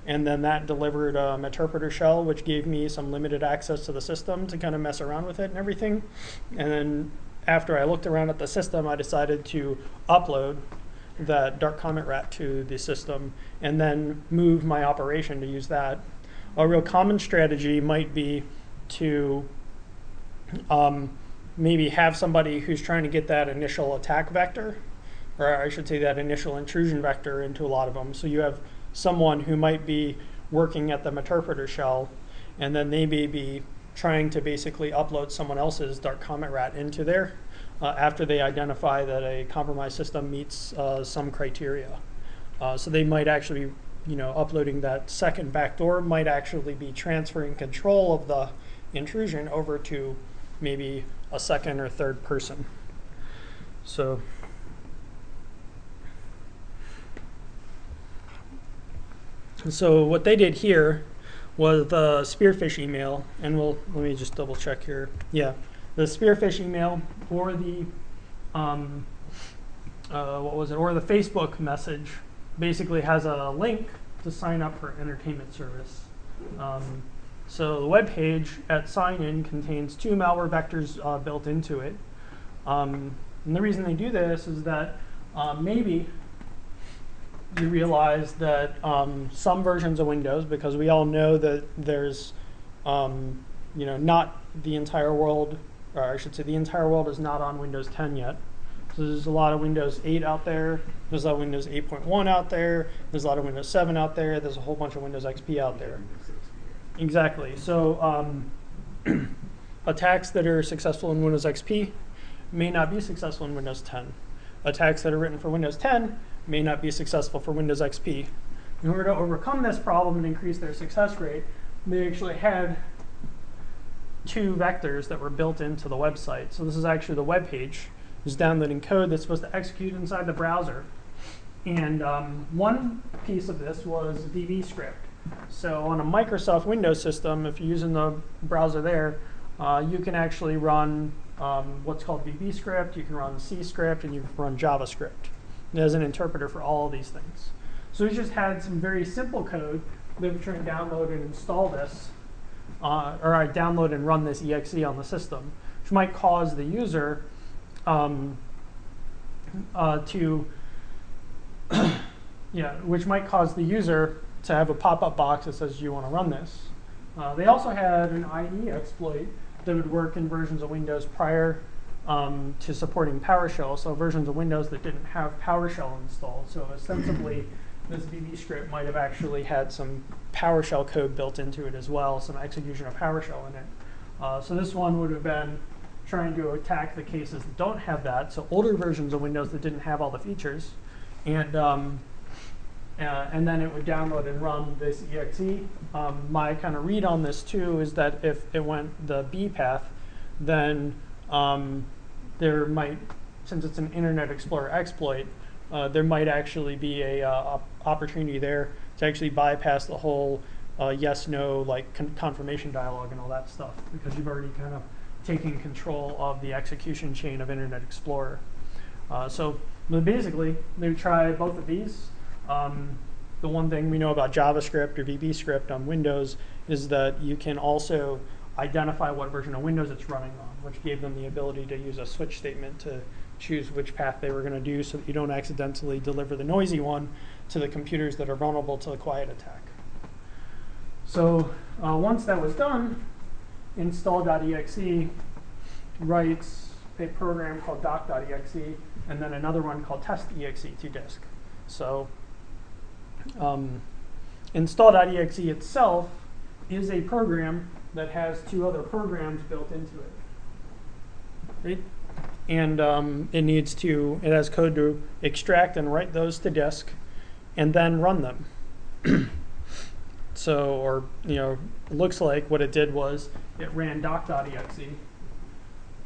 and then that delivered an interpreter shell, which gave me some limited access to the system to kind of mess around with it and everything. And then after I looked around at the system, I decided to upload that dark comment rat to the system and then move my operation to use that. A real common strategy might be to maybe have somebody who's trying to get that initial attack vector, or I should say that initial intrusion vector into a lot of them. So you have someone who might be working at the interpreter shell, and then they may be trying to basically upload someone else's dark comment rat into there after they identify that a compromised system meets some criteria. So they might actually, uploading that second backdoor might actually be transferring control of the intrusion over to maybe a second or third person. So what they did here was the Spear-Phishing Mail, and let me just double check here. Yeah, the Spear-Phishing Mail or the or the Facebook message basically has a link to sign up for entertainment service. So the web page at sign-in contains two malware vectors built into it. And the reason they do this is that maybe you realize that some versions of Windows, because we all know that there's, not the entire world, or I should say the entire world is not on Windows 10 yet. So there's a lot of Windows 8 out there. There's a lot of Windows 8.1 out there. There's a lot of Windows 7 out there. There's a whole bunch of Windows XP out there. Exactly. So attacks that are successful in Windows XP may not be successful in Windows 10. Attacks that are written for Windows 10 may not be successful for Windows XP. In order to overcome this problem and increase their success rate, they actually had two vectors that were built into the website. So this is actually the web page. It's downloading code that's supposed to execute inside the browser. And one piece of this was VBScript. So on a Microsoft Windows system, if you're using the browser there, you can actually run what's called VBScript, you can run C script, and you can run JavaScript. There's an interpreter for all of these things. So we just had some very simple code that we're trying to download and install this, or I download and run this exe on the system, which might cause the user to have a pop-up box that says, "Do you want to run this?" They also had an IE exploit that would work in versions of Windows prior to supporting PowerShell, so versions of Windows that didn't have PowerShell installed. So ostensibly, this VB script might have actually had some PowerShell code built into it as well, some execution of PowerShell in it. So this one would have been trying to attack the cases that don't have that, so older versions of Windows that didn't have all the features. And then it would download and run this exe. My kind of read on this too is that if it went the B path, then there might since it's an Internet Explorer exploit, there might actually be a opportunity there to actually bypass the whole yes/no like confirmation dialog and all that stuff, because you've already kind of taken control of the execution chain of Internet Explorer. So basically, they try both of these. The one thing we know about JavaScript or VB script on Windows is that you can also identify what version of Windows it's running on, which gave them the ability to use a switch statement to choose which path they were going to do so that you don't accidentally deliver the noisy one to the computers that are vulnerable to the quiet attack. So once that was done, install.exe writes a program called doc.exe and then another one called test.exe to disk. So install.exe itself is a program that has two other programs built into it, right? And it has code to extract and write those to disk and then run them. So, or, it looks like what it did was it ran doc.exe.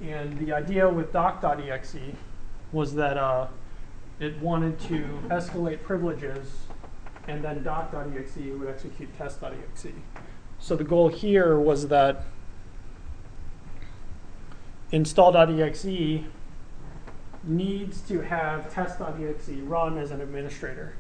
And the idea with doc.exe was that it wanted to escalate privileges, and then doc.exe would execute test.exe. So the goal here was that install.exe needs to have test.exe run as an administrator,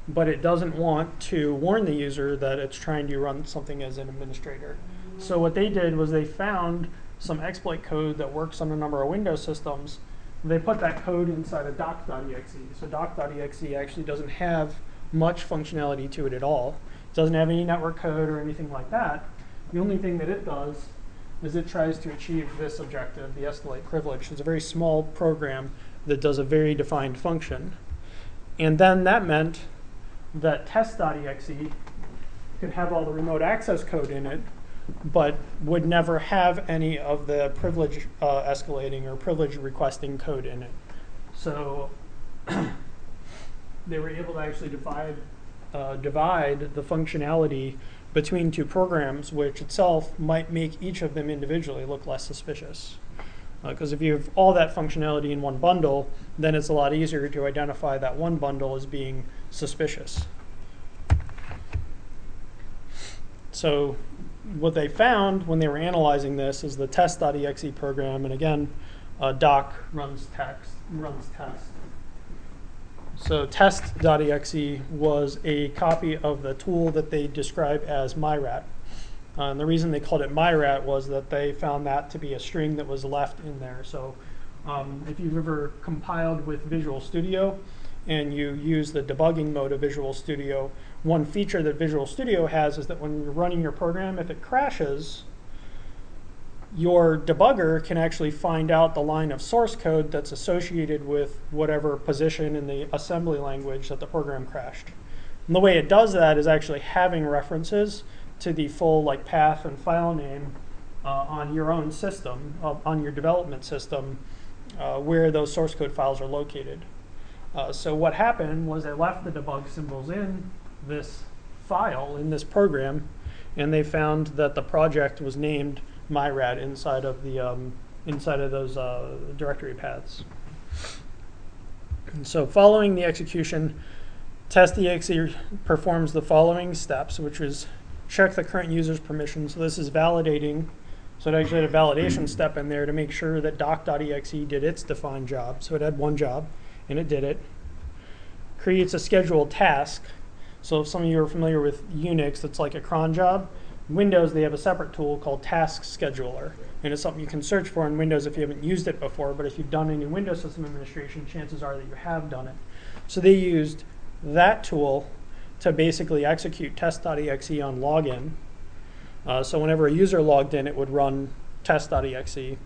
but it doesn't want to warn the user that it's trying to run something as an administrator. So what they did was they found some exploit code that works on a number of Windows systems. They put that code inside of doc.exe. So doc.exe actually doesn't have much functionality to it at all. It doesn't have any network code or anything like that. The only thing that it does is it tries to achieve this objective, the escalate privilege. It's a very small program that does a very defined function. And then that meant that test.exe could have all the remote access code in it, but would never have any of the privilege escalating or privilege requesting code in it. So they were able to actually divide the functionality between two programs, which itself might make each of them individually look less suspicious. Because if you have all that functionality in one bundle, then it's a lot easier to identify that one bundle as being suspicious. So what they found when they were analyzing this is the test.exe program, and again, doc runs test. So test.exe was a copy of the tool that they describe as myrat. And the reason they called it myrat was that they found that to be a string that was left in there. So if you've ever compiled with Visual Studio and you use the debugging mode of Visual Studio, one feature that Visual Studio has is that when you're running your program, if it crashes, your debugger can actually find out the line of source code that's associated with whatever position in the assembly language that the program crashed. And the way it does that is actually having references to the full path and file name on your own system, on your development system, where those source code files are located. So what happened was they left the debug symbols in this file, in this program, and they found that the project was named myrat inside of those directory paths. And so following the execution, test.exe performs the following steps, which is check the current user's permissions. So this is validating. So it actually had a validation step in there to make sure that doc.exe did its defined job. So it had one job, and it did it. Creates a scheduled task. So if some of you are familiar with Unix, that's like a cron job. Windows, they have a separate tool called Task Scheduler. And it's something you can search for in Windows if you haven't used it before. But if you've done any Windows system administration, chances are that you have done it. So they used that tool to basically execute test.exe on login. So whenever a user logged in, it would run test.exe.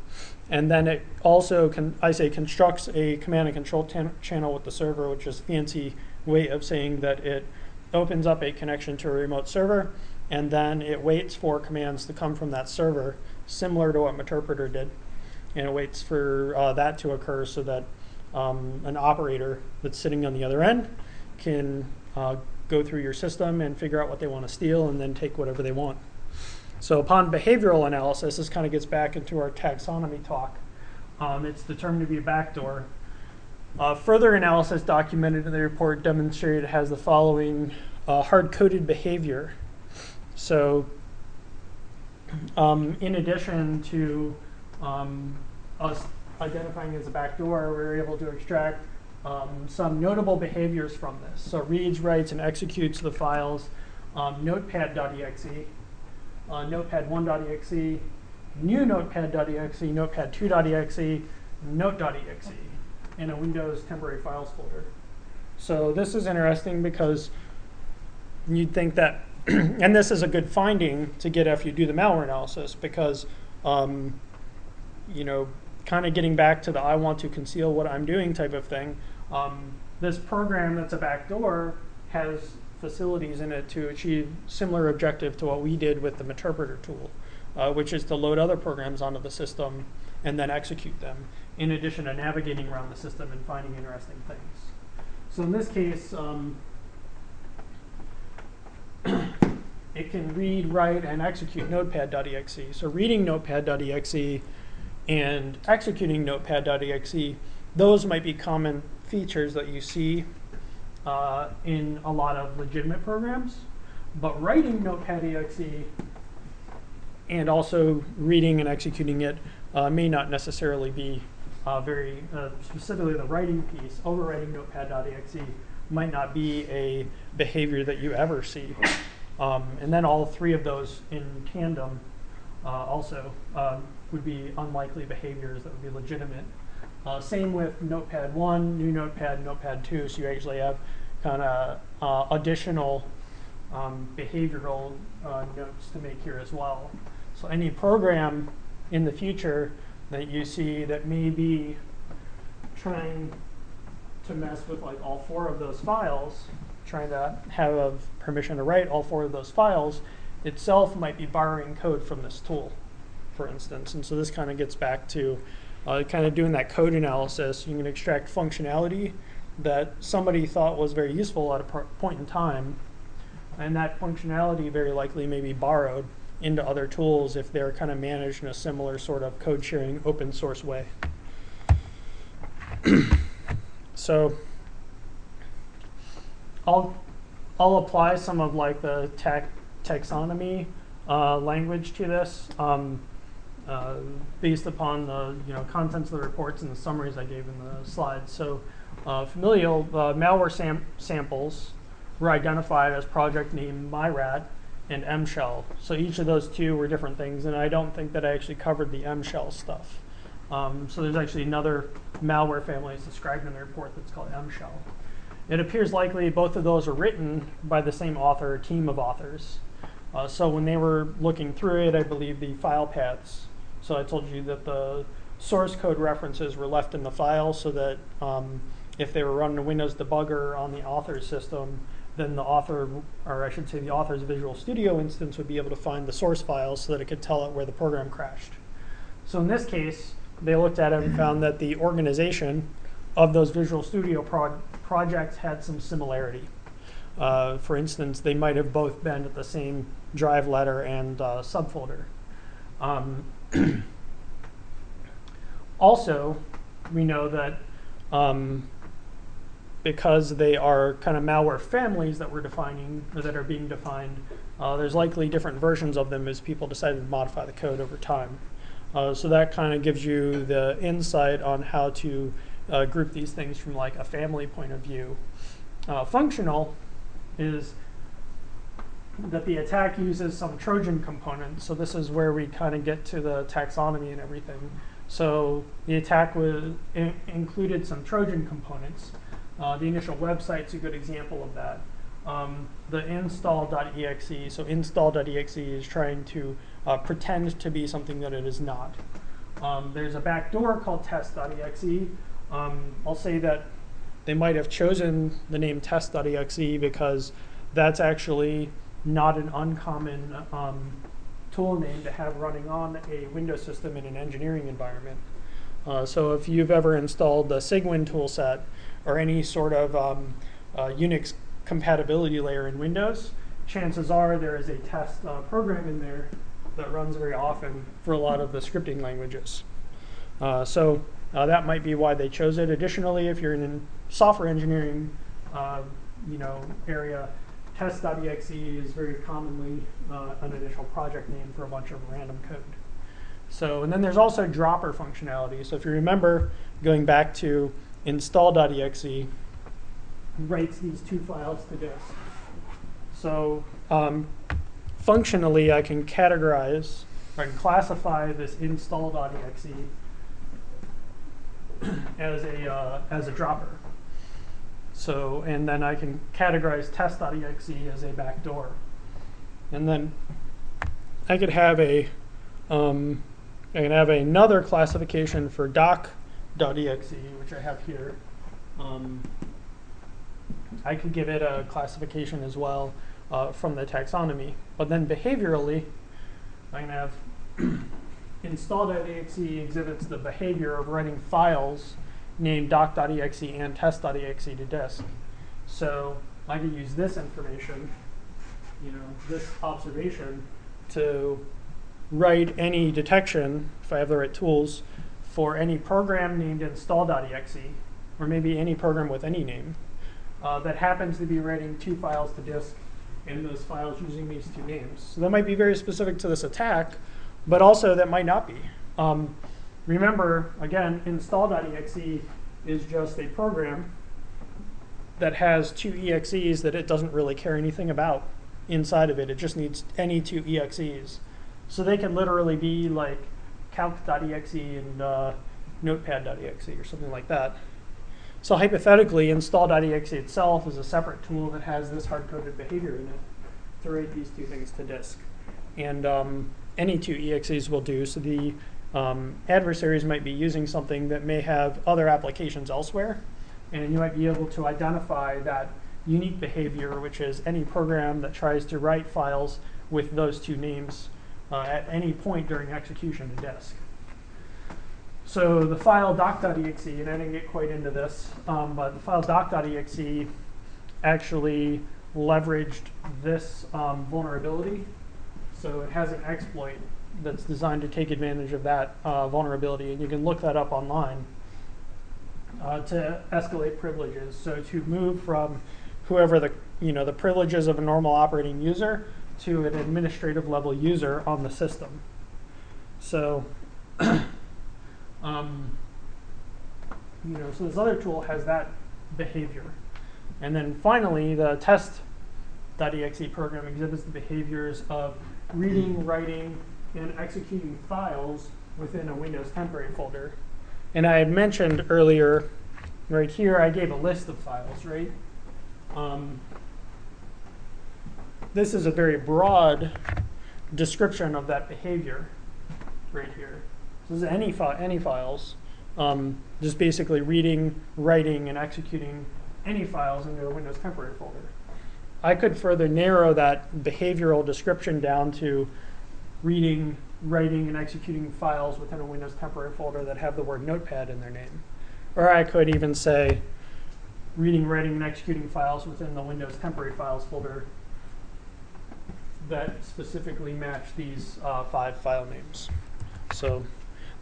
And then it also, constructs a command and control channel with the server, which is a fancy way of saying that it opens up a connection to a remote server, and then it waits for commands to come from that server, similar to what Meterpreter did. And it waits for that to occur so that an operator that's sitting on the other end can go through your system and figure out what they want to steal and then take whatever they want. So upon behavioral analysis, this kind of gets back into our taxonomy talk. It's determined to be a backdoor. Further analysis documented in the report demonstrated it has the following hard-coded behavior. So in addition to us identifying as a backdoor, we were able to extract some notable behaviors from this. So reads, writes, and executes the files notepad.exe, notepad1.exe, new notepad.exe, notepad2.exe, note.exe in a Windows temporary files folder. So this is interesting because you'd think that, and this is a good finding to get after you do the malware analysis, because you know, kind of getting back to the I want to conceal what I'm doing type of thing, this program that's a backdoor has facilities in it to achieve similar objective to what we did with the Meterpreter tool, which is to load other programs onto the system and then execute them, in addition to navigating around the system and finding interesting things. So in this case, it can read, write, and execute notepad.exe. So reading notepad.exe and executing notepad.exe, those might be common features that you see in a lot of legitimate programs. But writing notepad.exe and also reading and executing it may not necessarily be very, specifically the writing piece. Overwriting notepad.exe might not be a behavior that you ever see. And then all three of those in tandem also would be unlikely behaviors that would be legitimate. Same with Notepad 1, new Notepad, Notepad 2, so you actually have kind of additional behavioral notes to make here as well. So any program in the future that you see that may be trying to mess with like all four of those files, trying to have permission to write all four of those files, itself might be borrowing code from this tool, for instance. And so this kind of gets back to kind of doing that code analysis. You can extract functionality that somebody thought was very useful at a point in time, and that functionality very likely may be borrowed into other tools if they're kind of managed in a similar sort of code sharing open source way. So I'll apply some of like the taxonomy language to this based upon the contents of the reports and the summaries I gave in the slides. So familial malware samples were identified as project name MyRat and mshell. So each of those two were different things, and I don't think that I actually covered the mshell stuff. So there's actually another malware family that's described in the report that's called mshell. It appears likely both of those are written by the same author or team of authors. So when they were looking through it, I believe the file paths. So I told you that the source code references were left in the file so that if they were running a Windows debugger on the author's system, then the author, or I should say the author's Visual Studio instance, would be able to find the source files so that it could tell it where the program crashed. So in this case, they looked at it and found that the organization of those Visual Studio projects had some similarity. For instance, they might have both been at the same drive letter and subfolder. Also, we know that because they are kind of malware families that we're defining, or that are being defined, there's likely different versions of them as people decided to modify the code over time. So that kind of gives you the insight on how to group these things from like a family point of view. Functional is that the attack uses some Trojan components. So this is where we kind of get to the taxonomy and everything. So the attack included some Trojan components. The initial website's a good example of that. The install.exe, so install.exe is trying to pretend to be something that it is not. There's a backdoor called test.exe. I'll say that they might have chosen the name test.exe because that's actually not an uncommon tool name to have running on a Windows system in an engineering environment. So if you've ever installed the Cygwin toolset or any sort of Unix compatibility layer in Windows, chances are there is a test program in there that runs very often for a lot of the scripting languages. So That might be why they chose it. Additionally, if you're in a software engineering area, test.exe is very commonly an initial project name for a bunch of random code. So, and then there's also dropper functionality. So if you remember, going back to install.exe, writes these two files to disk. So functionally, I can categorize, or I can classify this install.exe as a dropper. So, and then I can categorize test.exe as a backdoor. And then I could have another classification for doc.exe, which I have here. I could give it a classification as well from the taxonomy. But then behaviorally, I can have install.exe exhibits the behavior of writing files named doc.exe and test.exe to disk. So I can use this information, this observation, to write any detection, if I have the right tools, for any program named install.exe, or maybe any program with any name, that happens to be writing two files to disk, and those files using these two names. So that might be very specific to this attack, but also that might not be. Remember, again, install.exe is just a program that has two exes that it doesn't really care anything about inside of it. It just needs any two exes. So they can literally be like calc.exe and notepad.exe or something like that. So hypothetically, install.exe itself is a separate tool that has this hard-coded behavior in it to write these two things to disk. And any two exes will do. So the adversaries might be using something that may have other applications elsewhere, and you might be able to identify that unique behavior, which is any program that tries to write files with those two names at any point during execution to disk. So the file doc.exe, and I didn't get quite into this, but the file doc.exe actually leveraged this vulnerability. So it has an exploit that's designed to take advantage of that vulnerability, and you can look that up online to escalate privileges. So to move from whoever the privileges of a normal operating user to an administrative level user on the system. So, so this other tool has that behavior. And then finally, the test.exe program exhibits the behaviors of reading, writing, and executing files within a Windows temporary folder. And I had mentioned earlier, right here, I gave a list of files, right? This is a very broad description of that behavior right here. So this is any files, just basically reading, writing, and executing any files into a Windows temporary folder. I could further narrow that behavioral description down to reading, writing, and executing files within a Windows temporary folder that have the word notepad in their name. Or I could even say reading, writing, and executing files within the Windows temporary files folder that specifically match these 5 file names. So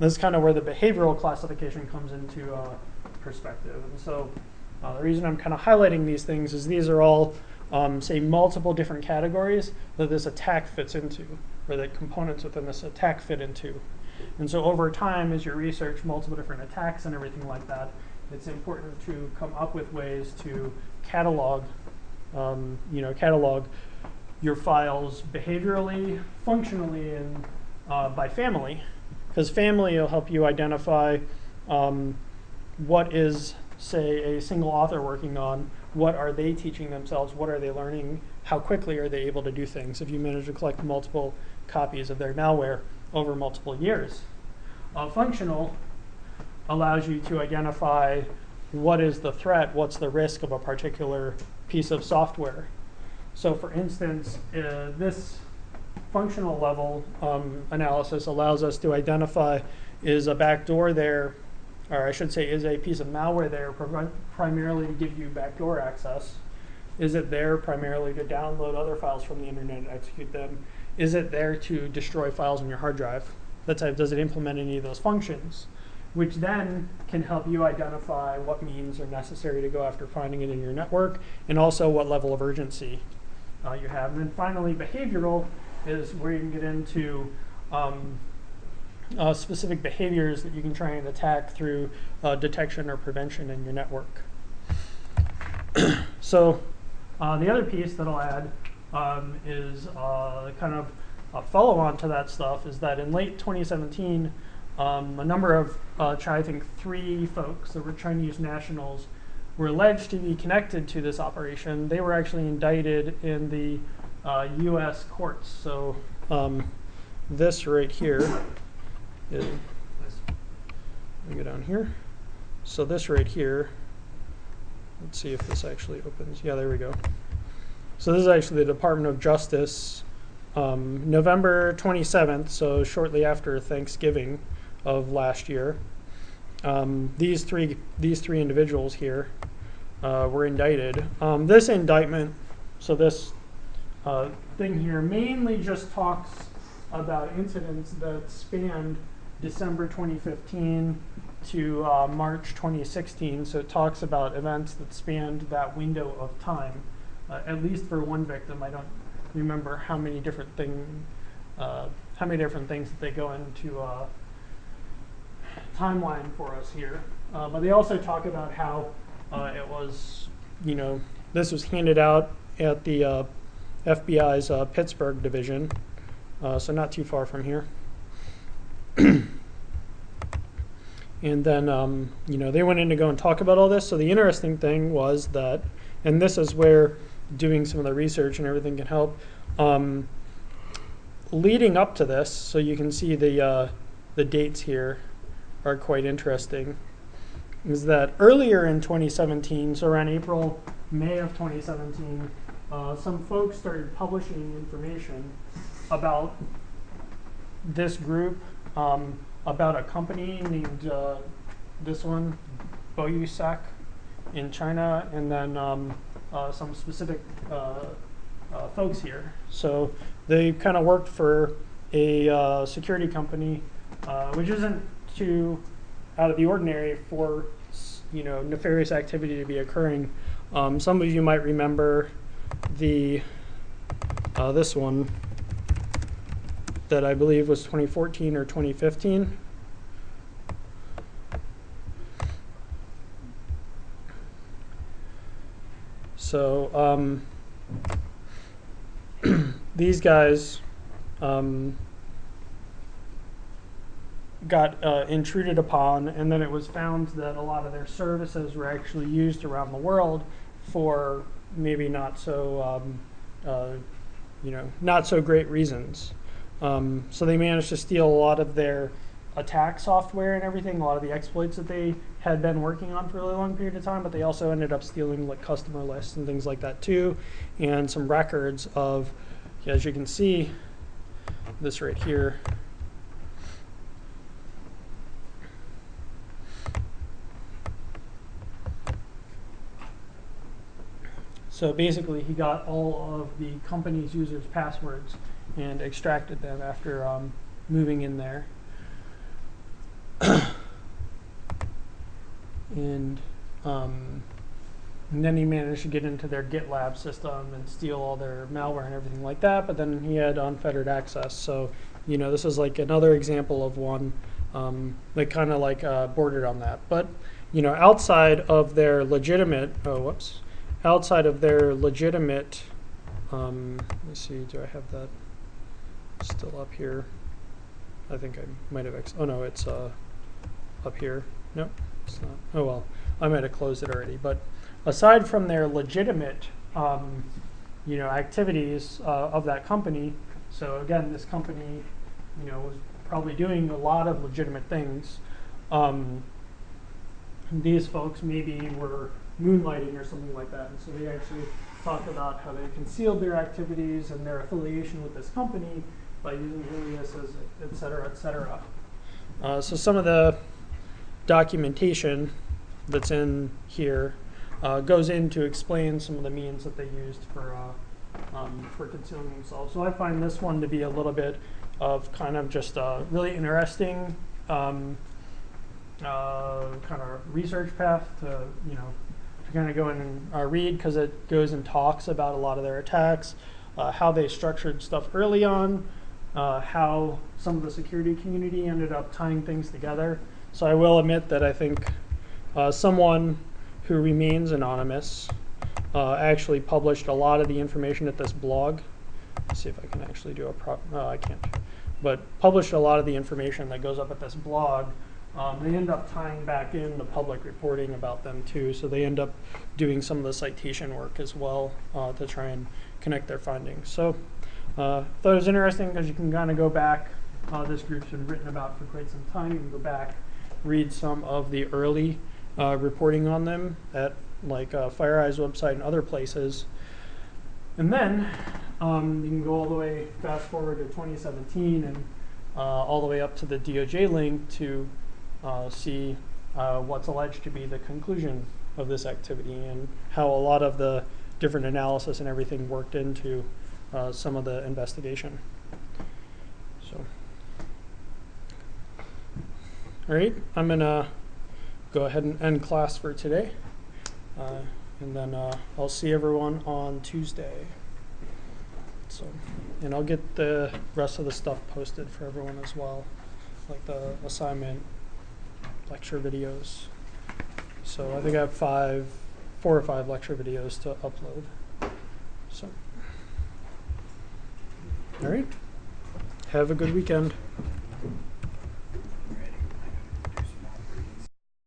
this is kind of where the behavioral classification comes into perspective. And so the reason I'm kind of highlighting these things is these are all, say, multiple different categories that this attack fits into, or that components within this attack fit into. And so over time, as you research multiple different attacks and everything like that, it's important to come up with ways to catalog, catalog your files behaviorally, functionally, and by family, because family will help you identify what is, say, a single author working on, what are they teaching themselves, what are they learning, how quickly are they able to do things if you manage to collect multiple copies of their malware over multiple years. Functional allows you to identify what is the threat, what's the risk of a particular piece of software. So for instance, this functional level analysis allows us to identify, is a backdoor there, or I should say, is a piece of malware there primarily to give you backdoor access? Is it there primarily to download other files from the internet and execute them? Is it there to destroy files on your hard drive? Does it implement any of those functions? which then can help you identify what means are necessary to go after finding it in your network, and also what level of urgency you have. And then finally, behavioral is where you can get into specific behaviors that you can try and attack through detection or prevention in your network. So the other piece that I'll add is kind of a follow-on to that stuff is that in late 2017, a number of, I think 3 folks that were Chinese nationals were alleged to be connected to this operation. They were actually indicted in the US courts. So this right here is, let me go down here. So this right here, let's see if this actually opens. Yeah, there we go. So this is actually the Department of Justice, November 27th, so shortly after Thanksgiving of last year. These three individuals here were indicted. This indictment, so this thing here mainly just talks about incidents that spanned December 2015 to March 2016. So it talks about events that spanned that window of time, at least for one victim. I don't remember how many different things that they go into timeline for us here. But they also talk about how it was, this was handed out at the FBI's Pittsburgh division, so not too far from here. And then, they went in to go and talk about all this. So the interesting thing was that, and this is where doing some of the research and everything can help. Leading up to this, so you can see the dates here are quite interesting, is that earlier in 2017, so around April, May of 2017, some folks started publishing information about this group, about a company named this one, Boyusak in China, and then some specific folks here. So they kind of worked for a security company, which isn't too out of the ordinary for nefarious activity to be occurring. Some of you might remember the this one that I believe was 2014 or 2015. So these guys got intruded upon, and then it was found that a lot of their services were actually used around the world for maybe not so not so great reasons. So they managed to steal a lot of their attack software and everything, a lot of the exploits that they had been working on for a really long period of time, but they also ended up stealing like customer lists and things like that too, and some records of, as you can see, this right here. So basically, he got all of the company's users' passwords and extracted them after moving in there. And then he managed to get into their GitLab system and steal all their malware and everything like that, but then he had unfettered access. So, this is like another example of one that kind of like bordered on that. But, outside of their legitimate, outside of their legitimate, let me see, do I have that still up here? I think I might have, oh no, it's up here. Nope, it's not. Oh well, I might have closed it already. But aside from their legitimate, activities of that company, so again, this company, was probably doing a lot of legitimate things. These folks maybe were moonlighting or something like that, and so they actually talk about how they concealed their activities and their affiliation with this company by using aliases, et cetera, et cetera. So some of the documentation that's in here goes in to explain some of the means that they used for concealing themselves. So I find this one to be a little bit of kind of just really interesting kind of research path to, you know, to kind of go in and read, because it goes and talks about a lot of their attacks, how they structured stuff early on, how some of the security community ended up tying things together. So I will admit that I think someone who remains anonymous actually published a lot of the information at this blog. Let's see if I can actually do a I can't. But published a lot of the information that goes up at this blog. They end up tying back in the public reporting about them too, so they end up doing some of the citation work as well to try and connect their findings. So thought it was interesting because you can kind of go back. This group's been written about for quite some time. You can go back, read some of the early reporting on them at like FireEye's website and other places. And then you can go all the way fast forward to 2017 and all the way up to the DOJ link to see what's alleged to be the conclusion of this activity and how a lot of the different analysis and everything worked into some of the investigation. So, all right, I'm gonna go ahead and end class for today, and then I'll see everyone on Tuesday. So, and I'll get the rest of the stuff posted for everyone as well, like the assignment, lecture videos. So I think I have 4 or 5 lecture videos to upload. So, all right, have a good weekend.